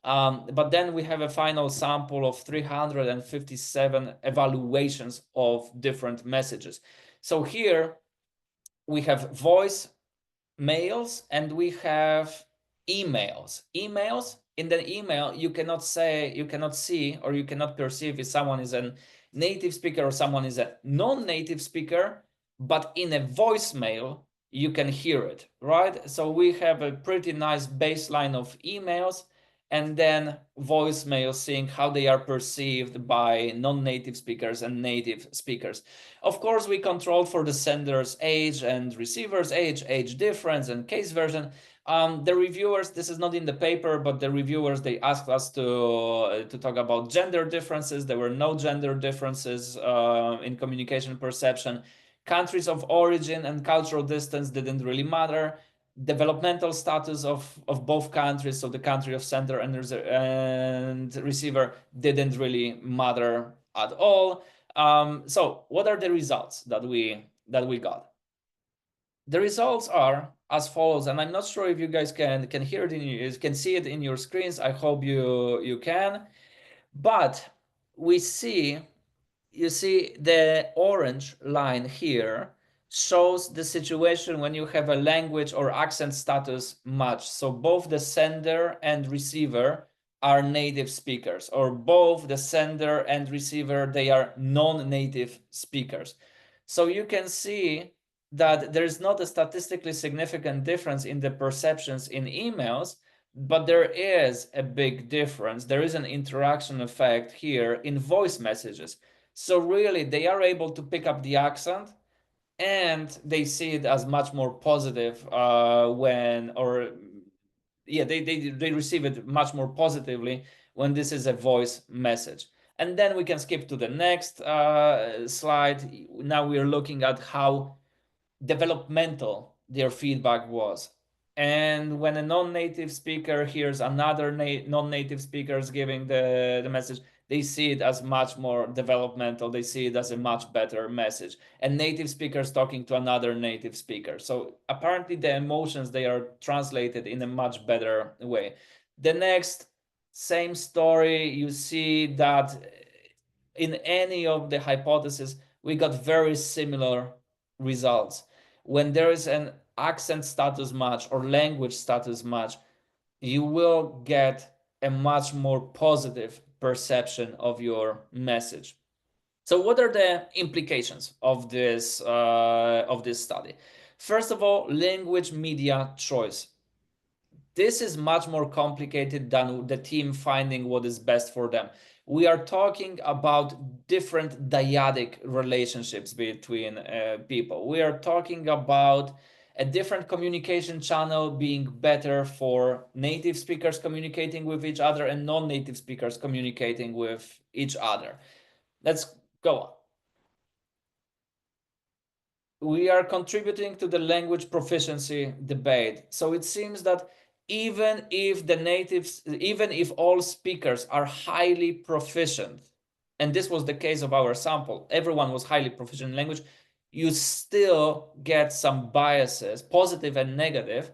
But then we have a final sample of 357 evaluations of different messages. So here we have voice mails and we have emails. Emails in the email, you cannot see, or you cannot perceive if someone is a native speaker or someone is a non-native speaker, but in a voicemail, you can hear it, right? So we have a pretty nice baseline of emails, and then voicemail, seeing how they are perceived by non-native speakers and native speakers. Of course, we controlled for the sender's age and receiver's age difference, and case version. The reviewers, this is not in the paper, but the reviewers, they asked us to talk about gender differences. There were no gender differences in communication perception. Countries of origin and cultural distance didn't really matter. Developmental status of both countries, so the country of sender and receiver, didn't really matter at all. So what are the results that we got? The results are as follows, and I'm not sure if you guys can hear it can see it in your screens. I hope you can. But we see, you see the orange line here shows the situation when you have a language or accent status match. So both the sender and receiver are native speakers, or both the sender and receiver, they are non-native speakers. So you can see that there's not a statistically significant difference in the perceptions in emails, but there is a big difference. There is an interaction effect here in voice messages. So really, they are able to pick up the accent, and they see it as much more positive they receive it much more positively when this is a voice message. And then we can skip to the next slide. Now we are looking at how developmental their feedback was. And when a non-native speaker hears another non-native speakers giving the message, they see it as much more developmental. They see it as a much better message. And native speakers talking to another native speaker. So apparently the emotions, they are translated in a much better way. The next, same story, you see that in any of the hypotheses, we got very similar results. When there is an accent status match or language status match, you will get a much more positive perception of your message. So what are the implications of this study? First of all, language media choice. This is much more complicated than the team finding what is best for them. We are talking about different dyadic relationships between people. We are talking about a different communication channel being better for native speakers communicating with each other and non-native speakers communicating with each other. Let's go on. We are contributing to the language proficiency debate. So it seems that even if all speakers are highly proficient, and this was the case of our sample, everyone was highly proficient in language, you still get some biases, positive and negative,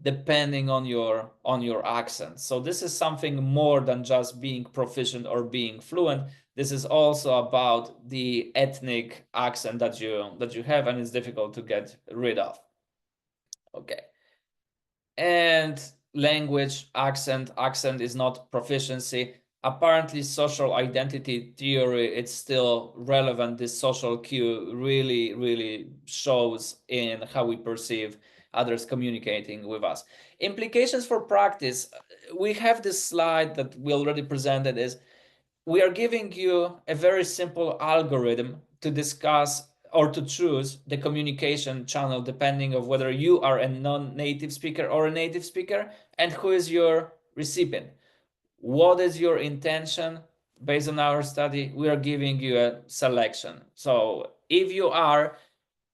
depending on your accent. So this is something more than just being proficient or being fluent. This is also about the ethnic accent that you have, and it's difficult to get rid of. Okay. And language, accent is not proficiency. Apparently, social identity theory, it's still relevant. This social cue really shows in how we perceive others communicating with us. Implications for practice. We have this slide that we already presented. Is we are giving you a very simple algorithm to discuss or to choose the communication channel depending of whether you are a non-native speaker or a native speaker, and who is your recipient. What is your intention? Based on our study, we are giving you a selection. So if you are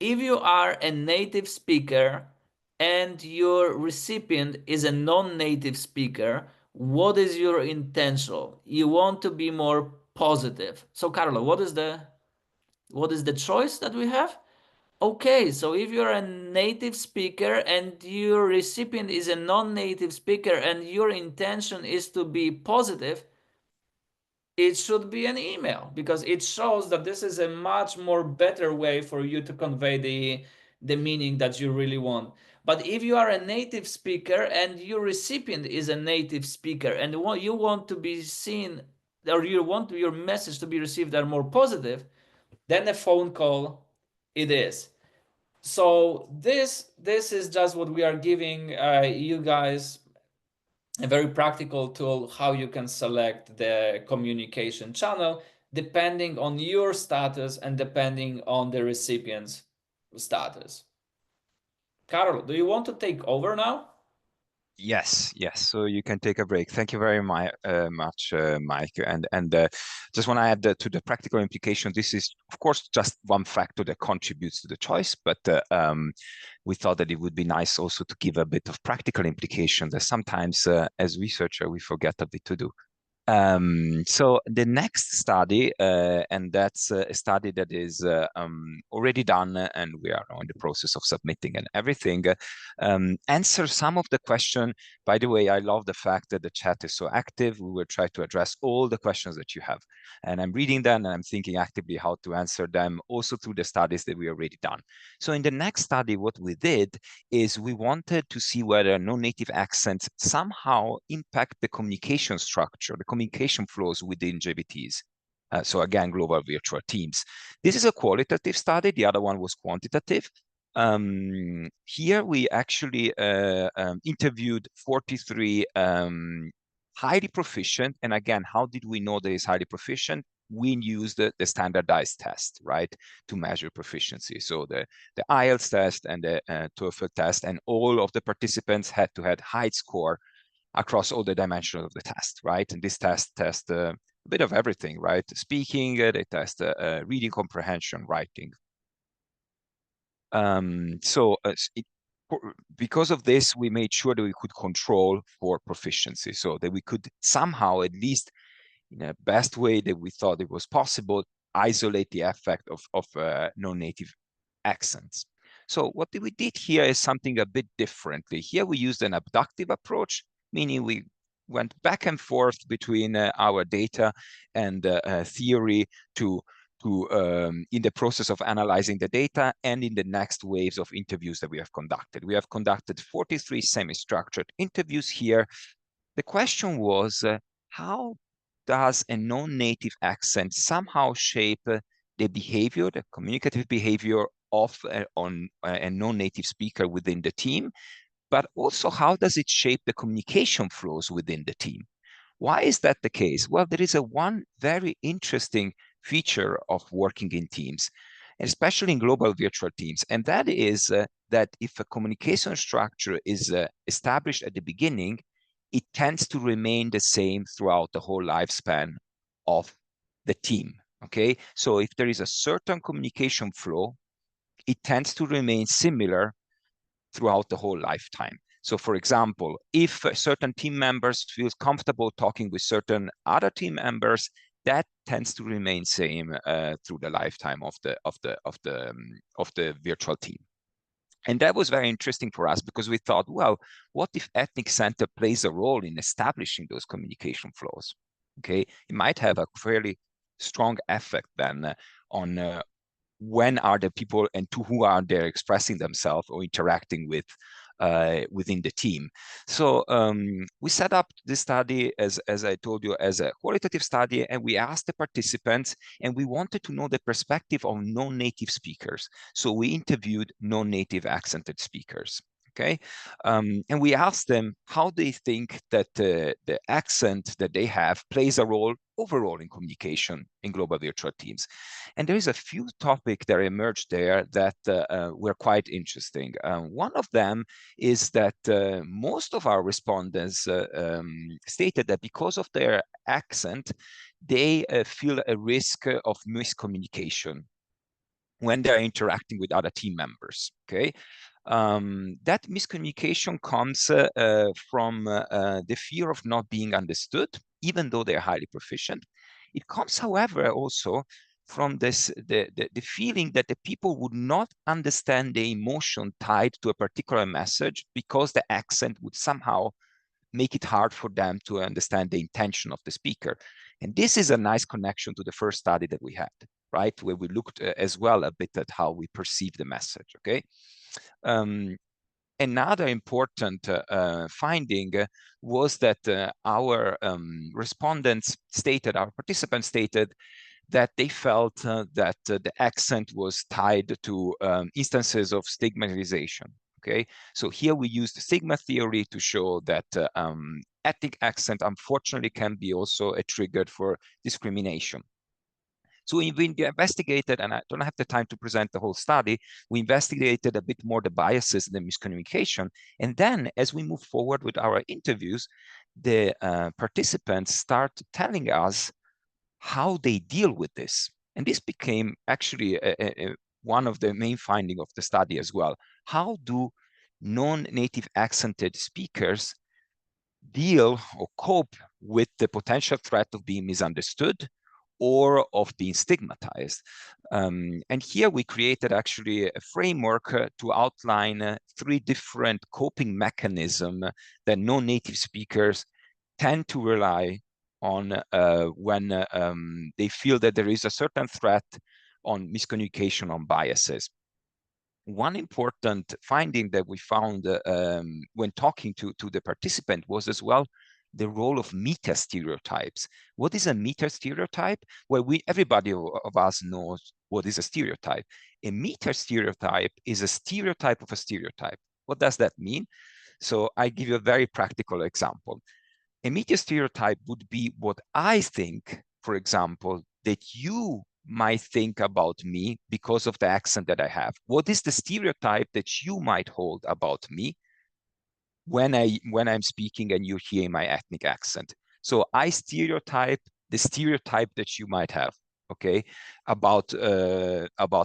a native speaker and your recipient is a non-native speaker, what is your intention? You want to be more positive. So Carlo, what is the choice that we have? Okay, so if you're a native speaker and your recipient is a non-native speaker and your intention is to be positive, it should be an email, because it shows that this is a much more better way for you to convey the meaning that you really want. But if you are a native speaker and your recipient is a native speaker and you want to be seen, or you want your message to be received are more positive, then a phone call it is. So this is just what we are giving you guys, a very practical tool how you can select the communication channel depending on your status and depending on the recipient's status. Carlo, do you want to take over now? Yes, yes. So you can take a break. Thank you very much, Mike. And just want to add to the practical implication. This is, of course, just one factor that contributes to the choice, but we thought that it would be nice also to give a bit of practical implication that sometimes, as researcher, we forget a bit to do. So the next study, and that's a study that is already done, and we are in the process of submitting and everything, answer some of the question. By the way, I love the fact that the chat is so active. We will try to address all the questions that you have. And I'm reading them and I'm thinking actively how to answer them also through the studies that we already done. So in the next study, what we did is we wanted to see whether non-native accents somehow impact the communication structure, the communication flows within GVTs. So again, global virtual teams. This is a qualitative study. The other one was quantitative. Here we actually interviewed 43 highly proficient. And again, how did we know that is highly proficient? We used the standardized test, right, to measure proficiency. So the IELTS test and the TOEFL test, and all of the participants had to have high score across all the dimensions of the test, right? And this test tests a bit of everything, right? Speaking, they test reading comprehension, writing. Because of this, we made sure that we could control for proficiency, so that we could somehow, at least in a best way that we thought it was possible, isolate the effect of non-native accents. So what we did here is something a bit differently. Here we used an abductive approach, meaning we went back and forth between our data and theory in the process of analyzing the data and in the next waves of interviews that we have conducted. We have conducted 43 semi-structured interviews here. The question was, how does a non-native accent somehow shape the behavior, the communicative behavior of a non-native speaker within the team, but also how does it shape the communication flows within the team? Why is that the case? Well, there is one very interesting feature of working in teams, especially in global virtual teams, and that is that if a communication structure is established at the beginning, it tends to remain the same throughout the whole lifespan of the team, okay? So if there is a certain communication flow, it tends to remain similar throughout the whole lifetime. So for example, if certain team members feel comfortable talking with certain other team members, that tends to remain same through the lifetime of the virtual team. And that was very interesting for us because we thought, well, what if ethnic center plays a role in establishing those communication flows? Okay, it might have a fairly strong effect then on when are the people and to who are they expressing themselves or interacting with within the team. So we set up this study, as I told you, as a qualitative study, and we asked the participants, and we wanted to know the perspective of non-native speakers. So we interviewed non-native accented speakers. Okay, and we asked them how they think that the accent that they have plays a role overall in communication in global virtual teams. And there is a few topics that emerged there that were quite interesting. One of them is that most of our respondents stated that because of their accent, they feel a risk of miscommunication when they're interacting with other team members, okay? That miscommunication comes from the fear of not being understood, even though they're highly proficient. It comes, however, also from the feeling that the people would not understand the emotion tied to a particular message because the accent would somehow make it hard for them to understand the intention of the speaker. And this is a nice connection to the first study that we had, right? Where we looked as well a bit at how we perceive the message, okay? Another important finding was that our respondents stated, our participants stated, that they felt that the accent was tied to instances of stigmatization. Okay, so here we used stigma theory to show that ethnic accent, unfortunately, can be also a trigger for discrimination. So we investigated, and I don't have the time to present the whole study, we investigated a bit more the biases and the miscommunication. And then as we move forward with our interviews, the participants start telling us how they deal with this. And this became actually one of the main findings of the study as well. How do non-native accented speakers deal or cope with the potential threat of being misunderstood or of being stigmatized? And here we created actually a framework to outline 3 different coping mechanisms that non-native speakers tend to rely on when they feel that there is a certain threat on miscommunication, on biases. One important finding that we found when talking to the participant was as well the role of meta stereotypes. What is a meta stereotype? Well, everybody of us knows what is a stereotype. A meta stereotype is a stereotype of a stereotype. What does that mean? So I give you a very practical example. A meta stereotype would be what I think, for example, that you might think about me because of the accent that I have. What is the stereotype that you might hold about me when I'm speaking and you're hearing my ethnic accent? So I stereotype the stereotype that you might have, okay, about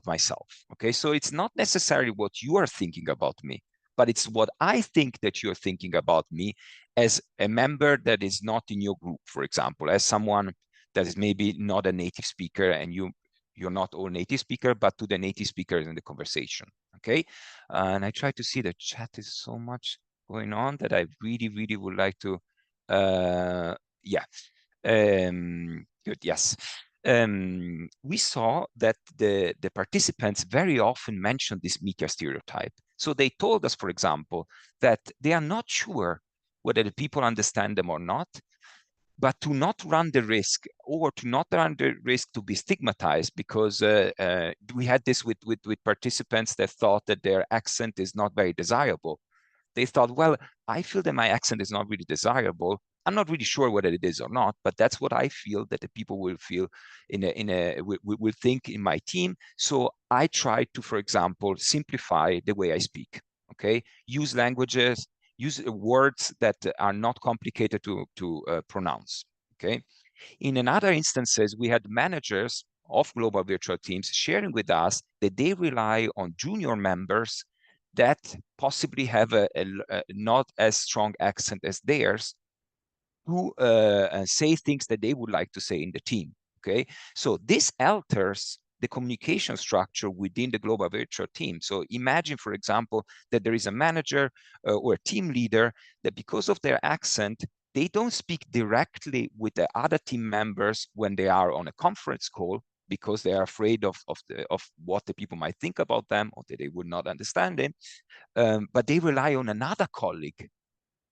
myself. Okay, so it's not necessarily what you are thinking about me, but it's what I think that you're thinking about me as a member that is not in your group, for example, as someone that is maybe not a native speaker, and you're not all native speaker, but to the native speakers in the conversation. Okay, and I try to see the chat is so much going on that I really, really would like to, good, yes. We saw that the participants very often mentioned this meta stereotype. So they told us, for example, that they are not sure whether the people understand them or not, but to not run the risk, or to not run the risk to be stigmatized, because we had this with participants that thought that their accent is not very desirable. They thought, well, I feel that my accent is not really desirable. I'm not really sure whether it is or not, but that's what I feel that the people will feel will think in my team. So I try to, for example, simplify the way I speak. Okay, use languages, use words that are not complicated to pronounce. Okay, in another instances, we had managers of global virtual teams sharing with us that they rely on junior members that possibly have a not as strong accent as theirs to say things that they would like to say in the team. Okay, so this alters the communication structure within the global virtual team. So imagine, for example, that there is a manager or a team leader that, because of their accent, they don't speak directly with the other team members when they are on a conference call, because they are afraid of what the people might think about them, or that they would not understand it. But they rely on another colleague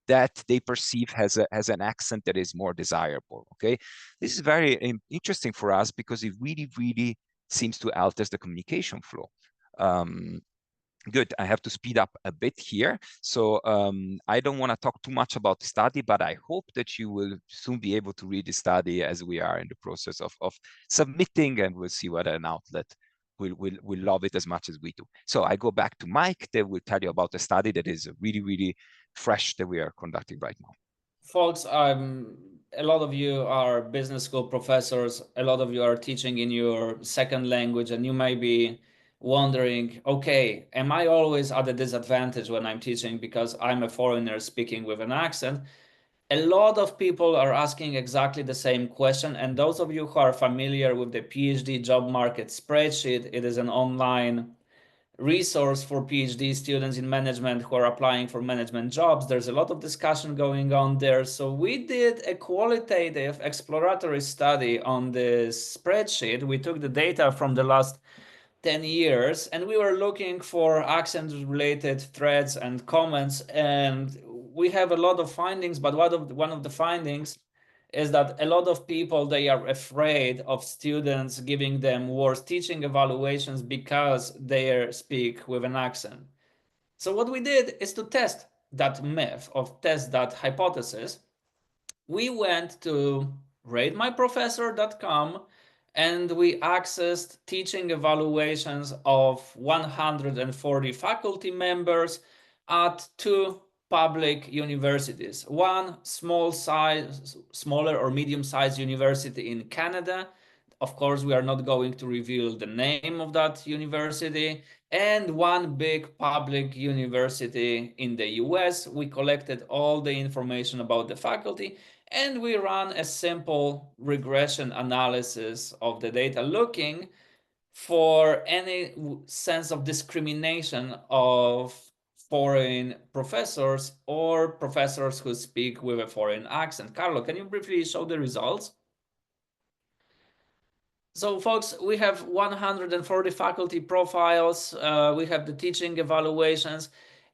that they perceive has an accent that is more desirable. Okay, this is very interesting for us because it really, really seems to alter the communication flow. Good, I have to speed up a bit here. So I don't want to talk too much about the study, but I hope that you will soon be able to read the study as we are in the process of submitting, and we'll see whether an outlet will love it as much as we do. So I go back to Mike that will tell you about the study that is really, really fresh that we are conducting right now. Folks, a lot of you are business school professors. A lot of you are teaching in your second language, and you may be wondering, okay, am I always at a disadvantage when I'm teaching because I'm a foreigner speaking with an accent? A lot of people are asking exactly the same question, and those of you who are familiar with the PhD job market spreadsheet, it is an online resource for PhD students in management who are applying for management jobs. There's a lot of discussion going on there. So we did a qualitative exploratory study on this spreadsheet. We took the data from the last 10 years, and we were looking for accent-related threads and comments, and we have a lot of findings, but one of the findings is that a lot of people, they are afraid of students giving them worse teaching evaluations because they speak with an accent. So what we did is to test that myth, or test that hypothesis. We went to ratemyprofessor.com and we accessed teaching evaluations of 140 faculty members at 2 public universities. One smaller or medium-sized university in Canada. Of course, we are not going to reveal the name of that university. And one big public university in the US. We collected all the information about the faculty and we ran a simple regression analysis of the data, looking for any sense of discrimination of foreign professors or professors who speak with a foreign accent. Carlo, can you briefly show the results? So folks, we have 140 faculty profiles. We have the teaching evaluations.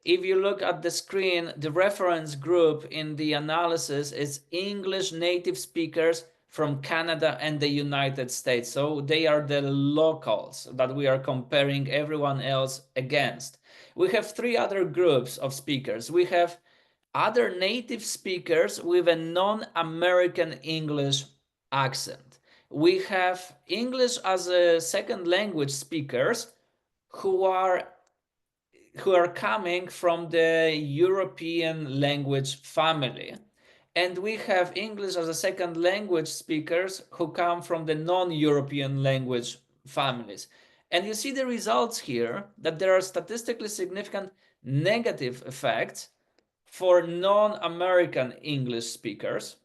If you look at the screen, the reference group in the analysis is English native speakers from Canada and the United States. So they are the locals that we are comparing everyone else against. We have 3 other groups of speakers. We have other native speakers with a non-American English accent. We have English as a second language speakers who are coming from the European language family. And we have English as a second language speakers who come from the non-European language families. And you see the results here that there are statistically significant negative effects for non-American English speakers.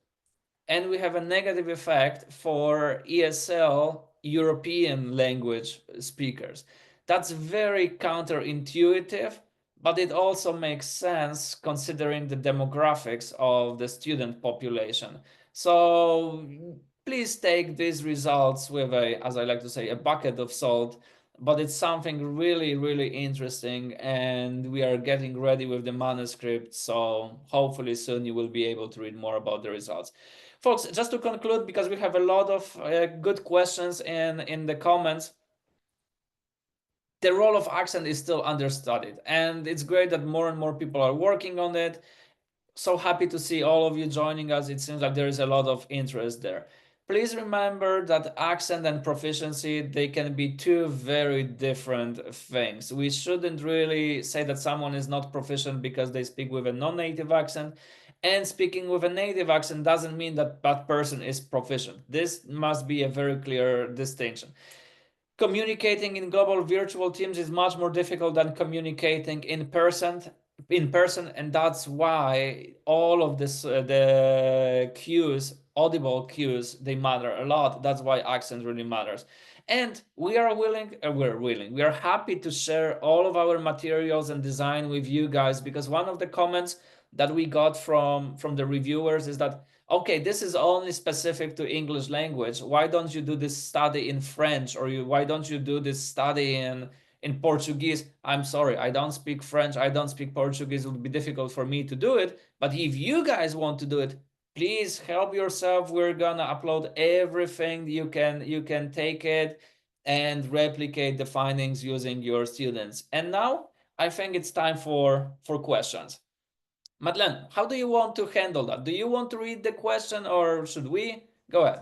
And we have a negative effect for ESL European language speakers. That's very counterintuitive, but it also makes sense considering the demographics of the student population. So please take these results with a, as I like to say, a bucket of salt, but it's something really, really interesting, and we are getting ready with the manuscript, so hopefully soon you will be able to read more about the results. Folks, just to conclude, because we have a lot of good questions in the comments, the role of accent is still understudied, and it's great that more and more people are working on it. So happy to see all of you joining us. It seems like there is a lot of interest there. Please remember that accent and proficiency, they can be 2 very different things. We shouldn't really say that someone is not proficient because they speak with a non-native accent, and speaking with a native accent doesn't mean that that person is proficient. This must be a very clear distinction. Communicating in global virtual teams is much more difficult than communicating in person, and that's why all of this the cues, audible cues, they matter a lot. That's why accent really matters. And we are we are happy to share all of our materials and design with you guys, because one of the comments that we got from the reviewers is that, okay, this is only specific to English language. Why don't you do this study in French, or why don't you do this study in Portuguese? I'm sorry, I don't speak French, I don't speak Portuguese. It would be difficult for me to do it. But if you guys want to do it, please help yourself. We're gonna upload everything. You can take it and replicate the findings using your students. And now I think it's time for questions. Madeleine, how do you want to handle that? Do you want to read the question, or should we? Go ahead.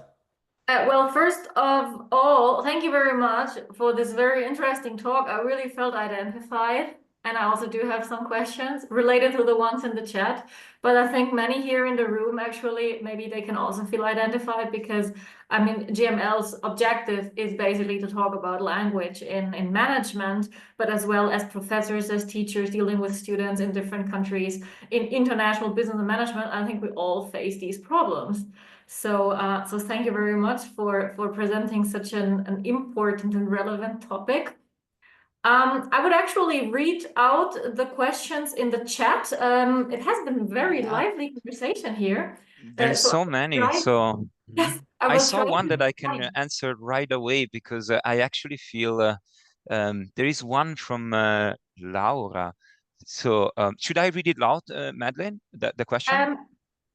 Well, first of all, thank you very much for this very interesting talk. I really felt identified, and I also do have some questions related to the ones in the chat. But I think many here in the room, actually, maybe they can also feel identified, because, I mean, GEM&L's objective is basically to talk about language in management, but as well as professors, as teachers dealing with students in different countries, in international business and management. I think we all face these problems. So, so thank you very much for presenting such an important and relevant topic. I would actually read out the questions in the chat. It has been very lively conversation here. There's so many. So yes, I saw one that I can find. answer right away, because I actually feel There is one from Laura. So should I read it loud, Madeleine, the question?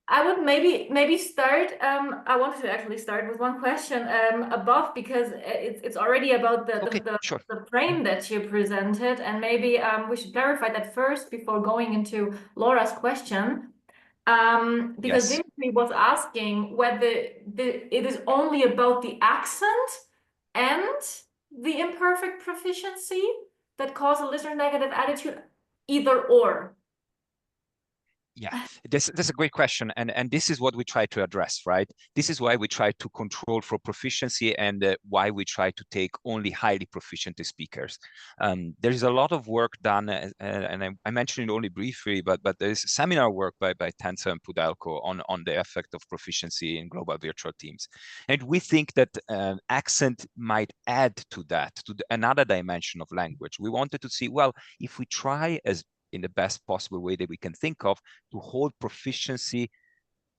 I would maybe start. I wanted to actually start with one question above, because it's already about Okay, sure. the frame that you presented, and maybe we should clarify that first before going into Laura's question. Because Yes. Dimitri was asking whether it is only about the accent and the imperfect proficiency that cause a listener negative attitude, either or. Yeah, that's a great question, and this is what we try to address, right? This is why we try to control for proficiency, and why we try to take only highly proficient speakers. There is a lot of work done, and I mentioned it only briefly, but there is seminar work by Tensa and Pudelko on the effect of proficiency in global virtual teams, and we think that accent might add to that, to another dimension of language. We wanted to see, well, if we try as in the best possible way that we can think of to hold proficiency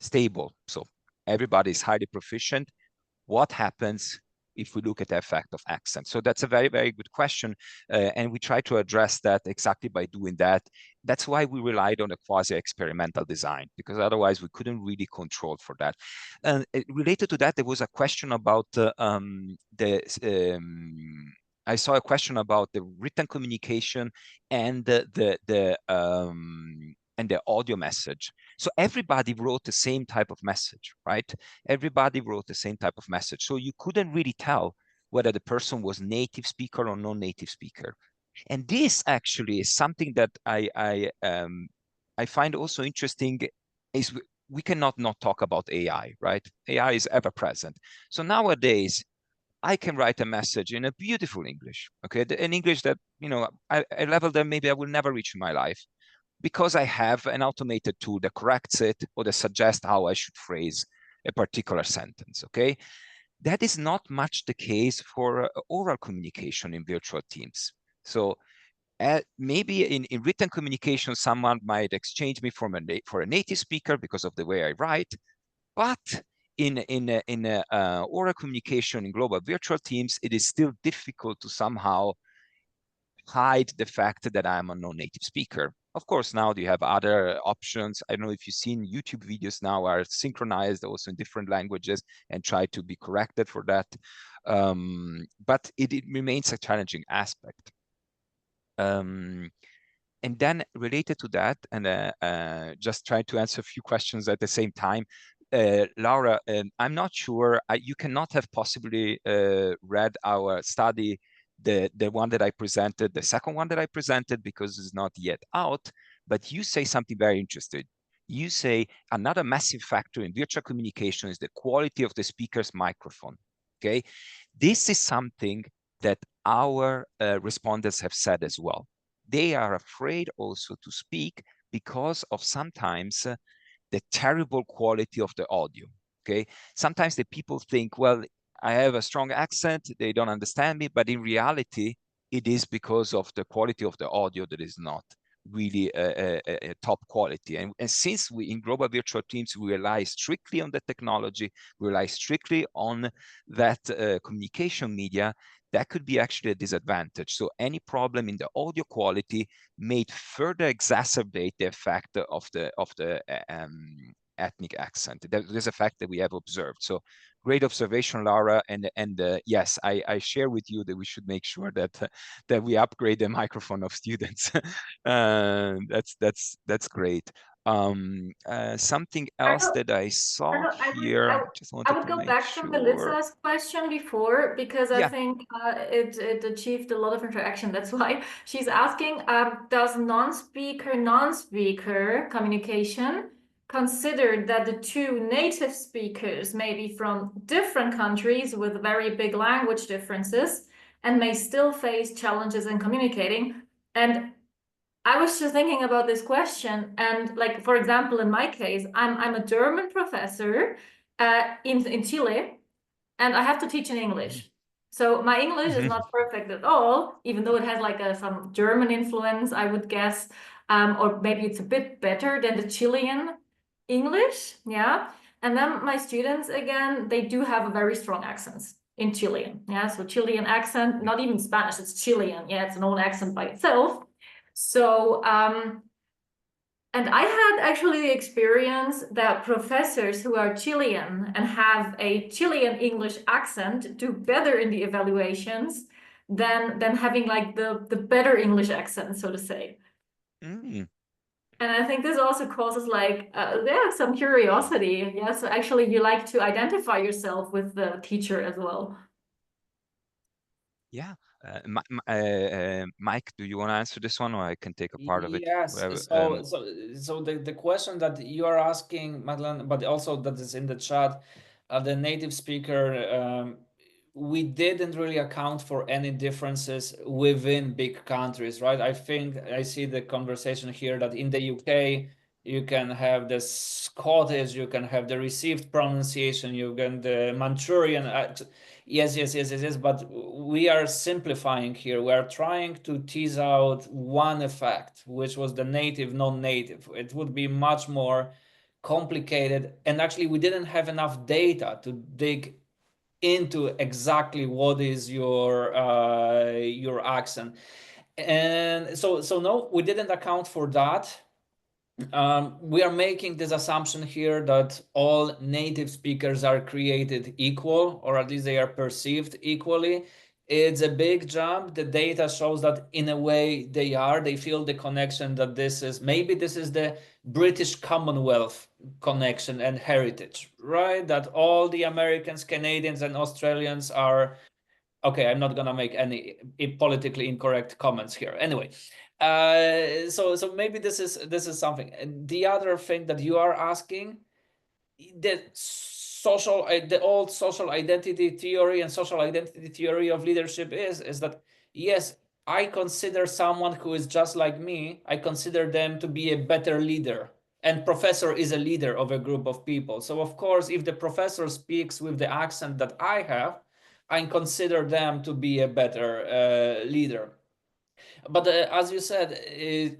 stable. So everybody is highly proficient. What happens if we look at the effect of accent? So that's a very, very good question. And we try to address that exactly by doing that. That's why we relied on a quasi-experimental design, because otherwise we couldn't really control for that. And related to that, there was a question about I saw a question about the written communication and the audio message. So everybody wrote the same type of message, right? Everybody wrote the same type of message. So you couldn't really tell whether the person was native speaker or non-native speaker. And this actually is something that I find also interesting. Is we cannot not talk about AI, right? AI is ever present. So nowadays, I can write a message in a beautiful English, okay? An English that, you know, a level that maybe I will never reach in my life, because I have an automated tool that corrects it or that suggests how I should phrase a particular sentence, okay? That is not much the case for oral communication in virtual teams. So maybe in written communication, someone might exchange me for a native speaker because of the way I write, but in oral communication in global virtual teams, it is still difficult to somehow hide the fact that I'm a non-native speaker. Of course, now you have other options. I don't know if you've seen YouTube videos now are synchronized also in different languages and try to be corrected for that. But it remains a challenging aspect. And then related to that, and just trying to answer a few questions at the same time, Laura, I'm not sure, you cannot have possibly read our study, the one that I presented, the second one that I presented, because it's not yet out, but you say something very interesting. You say another massive factor in virtual communication is the quality of the speaker's microphone, okay? This is something that our respondents have said as well. They are afraid also to speak because of sometimes the terrible quality of the audio, okay? Sometimes the people think, well, I have a strong accent, they don't understand me, but in reality, it is because of the quality of the audio that is not really a top quality. And since we in global virtual teams, we rely strictly on the technology, we rely strictly on that communication media, that could be actually a disadvantage. So any problem in the audio quality may further exacerbate the effect of the ethnic accent. There's a fact that we have observed. So great observation, Laura. And yes, I share with you that we should make sure that that we upgrade the microphone of students. That's great. Something else that I saw here, just wanted I would to go make back sure. to Melissa's question before, because I Yeah. think it achieved a lot of interaction. That's why she's asking, does non-speaker communication consider that the two native speakers may be from different countries with very big language differences and may still face challenges in communicating? And I was just thinking about this question, and like, for example, in my case, I'm a German professor in Chile, and I have to teach in English. So my English is not perfect at all, even though it has like some German influence, I would guess, or maybe it's a bit better than the Chilean English, yeah. And then my students, again, they do have a very strong accents. in Chilean. Yeah, so Chilean accent, not even Spanish, it's Chilean. Yeah, it's an own accent by itself. So, and I had actually the experience that professors who are Chilean and have a Chilean English accent do better in the evaluations than having like the better English accent, so to say. Mm. And I think this also causes like some curiosity. Yeah, so actually you like to identify yourself with the teacher as well. Yeah. Mike, do you want to answer this one, or I can take a part of it? Yes. Whatever. So the question that you are asking, Madeleine, but also that is in the chat, the native speaker, we didn't really account for any differences within big countries, right? I think I see the conversation here that in the UK, you can have the Scottish, you can have the received pronunciation, you can the Manchurian. Yes. But we are simplifying here. We are trying to tease out one effect, which was the native, non-native. It would be much more complicated. And actually, we didn't have enough data to dig into exactly what is your accent. And so no, we didn't account for that. We are making this assumption here that all native speakers are created equal, or at least they are perceived equally. It's a big jump. The data shows that in a way they are. They feel the connection that this is the British Commonwealth connection and heritage, right? That all the Americans, Canadians, and Australians are. Okay, I'm not gonna make any politically incorrect comments here. Anyway, so maybe this is something. The other thing that you are asking, the old social identity theory and social identity theory of leadership is that yes, I consider someone who is just like me, I consider them to be a better leader. And professor is a leader of a group of people. So of course, if the professor speaks with the accent that I have, I consider them to be a better leader. But as you said,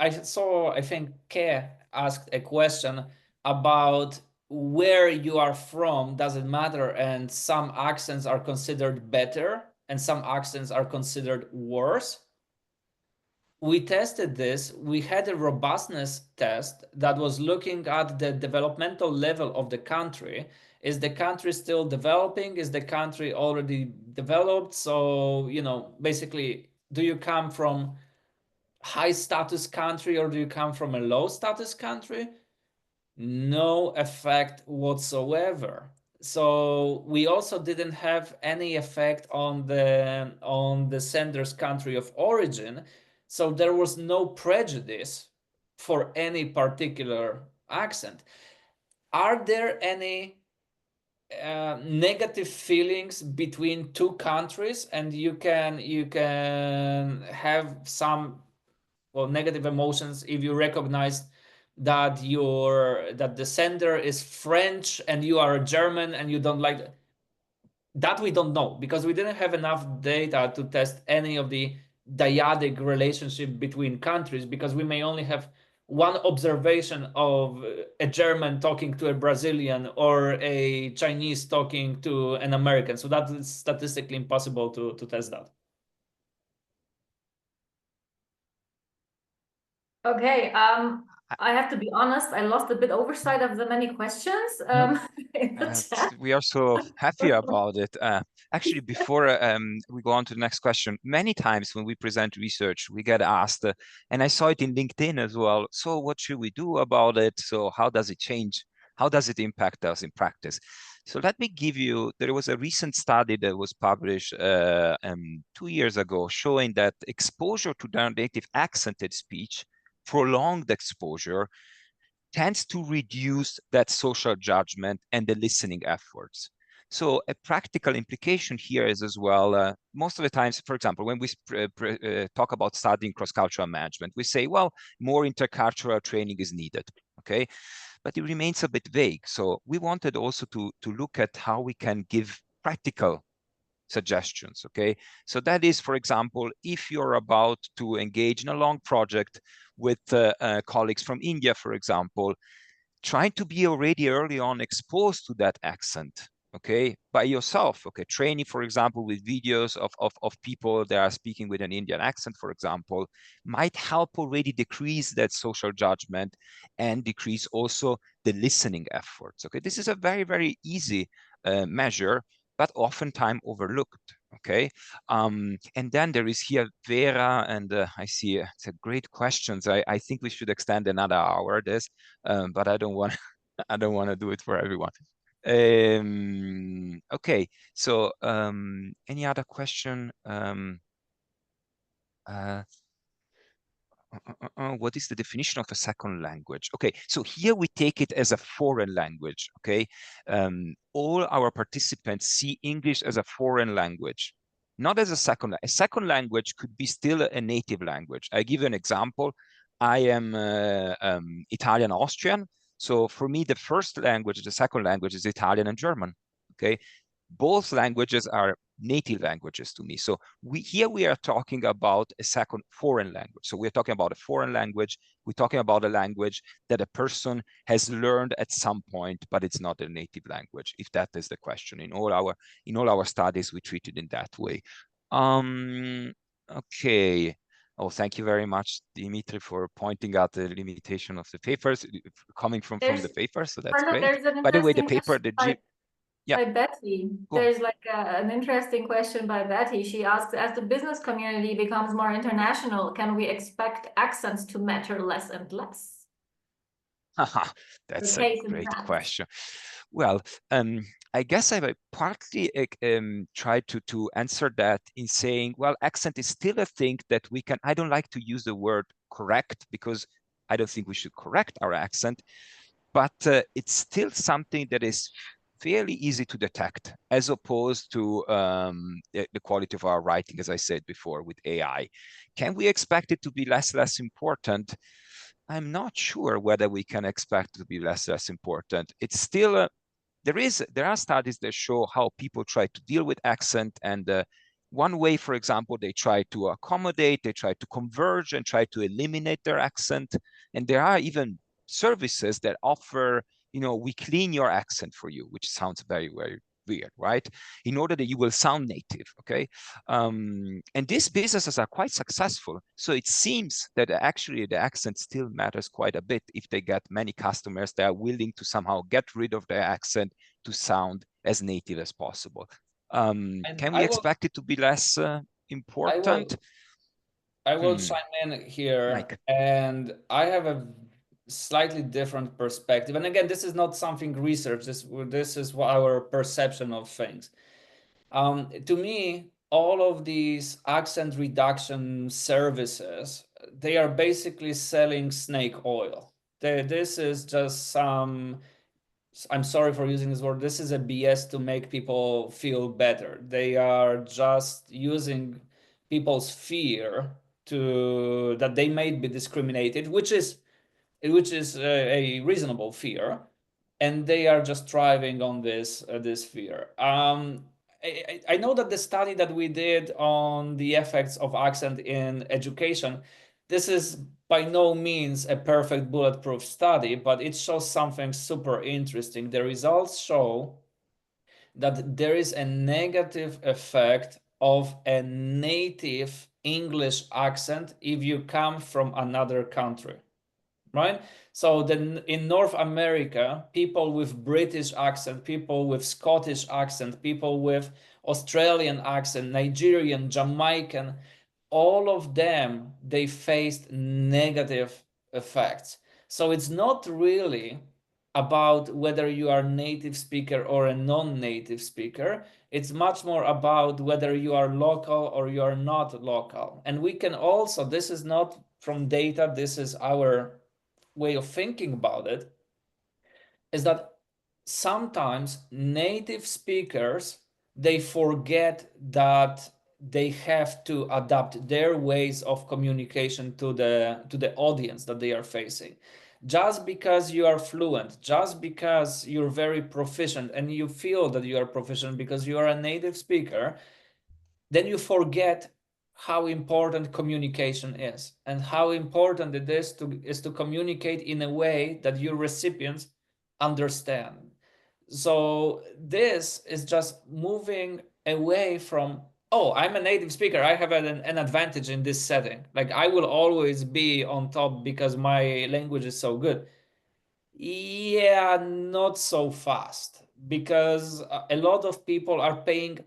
I think Ke asked a question about where you are from, does it matter? And some accents are considered better and some accents are considered worse. We tested this. We had a robustness test that was looking at the developmental level of the country. Is the country still developing? Is the country already developed? So, basically, do you come from high status country or do you come from a low status country? No effect whatsoever. So we also didn't have any effect on the sender's country of origin. So there was no prejudice for any particular accent. Are there any negative feelings between two countries, and you can have some negative emotions if you recognize that the sender is French and you are German and you don't like that? We don't know because we didn't have enough data to test any of the dyadic relationship between countries, because we may only have one observation of a German talking to a Brazilian or a Chinese talking to an American. So that is statistically impossible to test that. Okay, I have to be honest, I lost a bit oversight of the many questions in the chat. We are so happy about it. Actually, before we go on to the next question, many times when we present research, we get asked, and I saw it in LinkedIn as well, so what should we do about it? So how does it change? How does it impact us in practice? So let me give you, there was a recent study that was published 2 years ago showing that exposure to native accented speech, prolonged exposure, tends to reduce that social judgment and the listening efforts. So a practical implication here is as well, most of the times, for example, when we talk about studying cross-cultural management, we say, well, more intercultural training is needed, okay? But it remains a bit vague. So we wanted also to look at how we can give practical suggestions, okay? So that is, for example, if you're about to engage in a long project with colleagues from India, for example, trying to be already early on exposed to that accent, okay, by yourself, okay, training, for example, with videos of people that are speaking with an Indian accent, for example, might help already decrease that social judgment and decrease also the listening efforts. Okay, this is a very, very easy measure, but oftentimes overlooked. Okay, and then there is here Vera, and I see it's a great questions. I think we should extend another hour this, but I don't want I don't want to do it for everyone. Okay, so any other question? What is the definition of a second language? Okay, so here we take it as a foreign language, okay? All our participants see English as a foreign language, not as a second. A second language could be still a native language. I give you an example. I am Italian Austrian. So for me, the first language, the second language is Italian and German, okay? Both languages are native languages to me. So we are talking about a second foreign language. So we're talking about a foreign language. We're talking about a language that a person has learned at some point, but it's not a native language, if that is the question. In all our studies, we treat it in that way. Okay. Oh, thank you very much, Dimitri, for pointing out the limitation of the papers coming from the paper. So that's Carlo, great. there's an By the way, the interesting paper, question by Betty. There's like an interesting question by Betty. She asks, as the business community becomes more international, can we expect accents to matter less and less? That's a great question. Well, I guess I partly try to answer that in saying, well, accent is still a thing that we can. I don't like to use the word correct because I don't think we should correct our accent, but it's still something that is fairly easy to detect as opposed to the quality of our writing, as I said before, with AI. Can we expect it to be less important? I'm not sure whether we can expect it to be less important. It's still there are studies that show how people try to deal with accent, and one way, for example, they try to accommodate, they try to converge and try to eliminate their accent. And there are even services that offer, we clean your accent for you, which sounds very, very weird, right? In order that you will sound native, okay? And these businesses are quite successful. So it seems that actually the accent still matters quite a bit if they get many customers that are willing to somehow get rid of their accent to sound as native as possible. Can we expect it to be less important? I will chime in here, Mike. and I have a slightly different perspective. And again, this is not something research. This is our perception of things. To me, all of these accent reduction services, they are basically selling snake oil. This is just some, I'm sorry for using this word, this is a BS to make people feel better. They are just using people's fear that they may be discriminated, which is a reasonable fear, and they are just thriving on this fear. I know that the study that we did on the effects of accent in education, this is by no means a perfect bulletproof study, but it shows something super interesting. The results show that there is a negative effect of a native English accent if you come from another country, right? So then in North America, people with British accent, people with Scottish accent, people with Australian accent, Nigerian, Jamaican, all of them, they faced negative effects. So it's not really about whether you are a native speaker or a non-native speaker. It's much more about whether you are local or you are not local. And we can also, this is not from data, this is our way of thinking about it, is that sometimes native speakers, they forget that they have to adapt their ways of communication to the audience that they are facing. Just because you are fluent, just because you're very proficient and you feel that you are proficient because you are a native speaker, then you forget how important communication is and how important it is to communicate in a way that your recipients understand. So this is just moving away from, oh, I'm a native speaker, I have an advantage in this setting. Like I will always be on top because my language is so good. Yeah, not so fast, because a lot of people are paying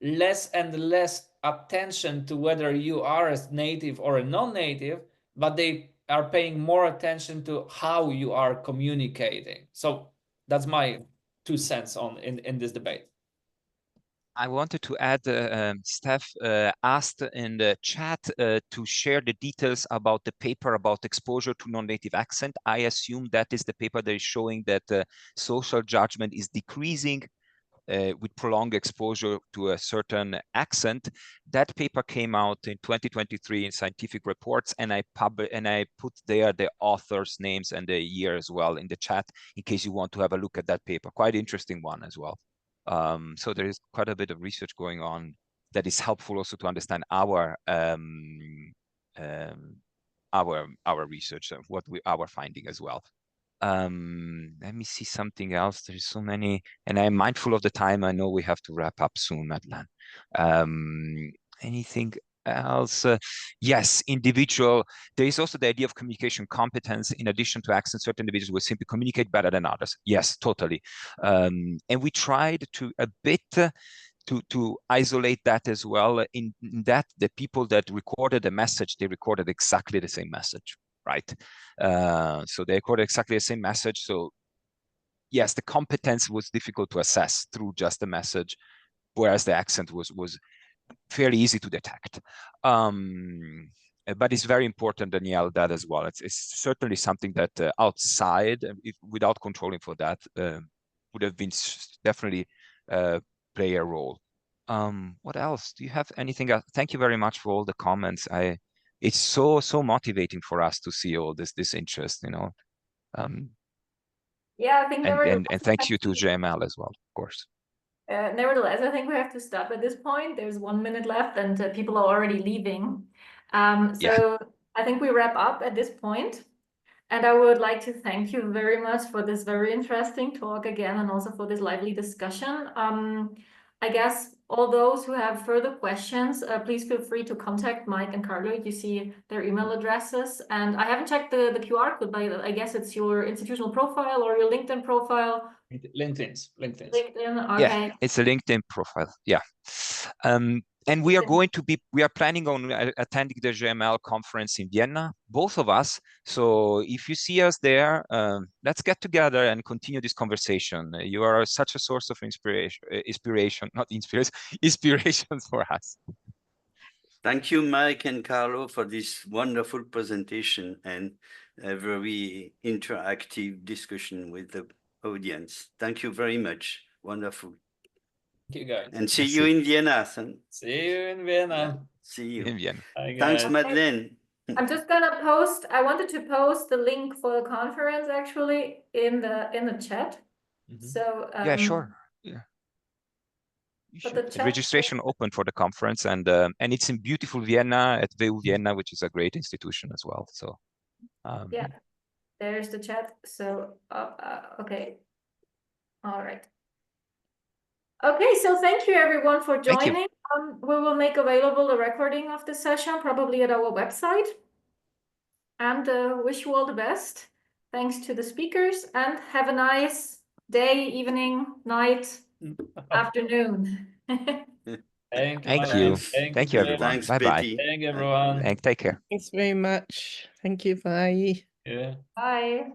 less and less attention to whether you are a native or a non-native, but they are paying more attention to how you are communicating. So that's my 2 cents on in this debate. I wanted to add, Steph asked in the chat to share the details about the paper about exposure to non-native accent. I assume that is the paper that is showing that social judgment is decreasing with prolonged exposure to a certain accent. That paper came out in 2023 in Scientific Reports, and I put there the authors' names and the year as well in the chat in case you want to have a look at that paper. Quite interesting one as well. So there is quite a bit of research going on that is helpful also to understand our research and our finding as well. Let me see something else. There's so many, and I'm mindful of the time. I know we have to wrap up soon, Madeleine. Anything else? Yes, individual. There is also the idea of communication competence. In addition to accent, certain individuals will simply communicate better than others. Yes, totally. And we tried to a bit to isolate that as well. In that, the people that recorded the message, they recorded exactly the same message, right? So they recorded exactly the same message. So yes, the competence was difficult to assess through just the message, whereas the accent was fairly easy to detect. But it's very important, Danielle, that as well. It's certainly something that outside, without controlling for that, would have been definitely play a role. What else? Do you have anything else? Thank you very much for all the comments. It's so motivating for us to see all this interest, you know. Yeah, I think and thanks you to GEM&L as well, of course. Nevertheless, I think we have to stop at this point. There's 1 minute left, and people are already leaving. So I think we wrap up at this point. And I would like to thank you very much for this very interesting talk again, and also for this lively discussion. I guess all those who have further questions, please feel free to contact Mike and Carlo. You see their email addresses. And I haven't checked the QR code, but I guess it's your institutional profile or your LinkedIn profile. LinkedIn, okay. Yeah, it's a LinkedIn profile. Yeah. And we are planning on attending the GEM&L conference in Vienna, both of us. So if you see us there, let's get together and continue this conversation. You are such a source of inspiration for us. Thank you, Mike and Carlo, for this wonderful presentation and a very interactive discussion with the audience. Thank you very much. Wonderful. Thank you, guys. And see you in Vienna. See you in Vienna. Yeah, see you. In Vienna. Thanks, Madeleine. I'm just gonna post. I wanted to post the link for the conference actually in the chat. So yeah, sure. Yeah. The registration open for the conference, and it's in beautiful Vienna at WU Vienna, which is a great institution as well. So yeah, there's the chat. So okay, all right. Okay, so thank you everyone for joining. We will make available a recording of the session, probably at our website. And wish you all the best. Thanks to the speakers, and have a nice day, evening, night, afternoon. Thank you. Thank you, everyone. Thanks, bye Betty. Thank you, everyone. Take care. Thanks very much. Thank you. Bye. Yeah. Bye.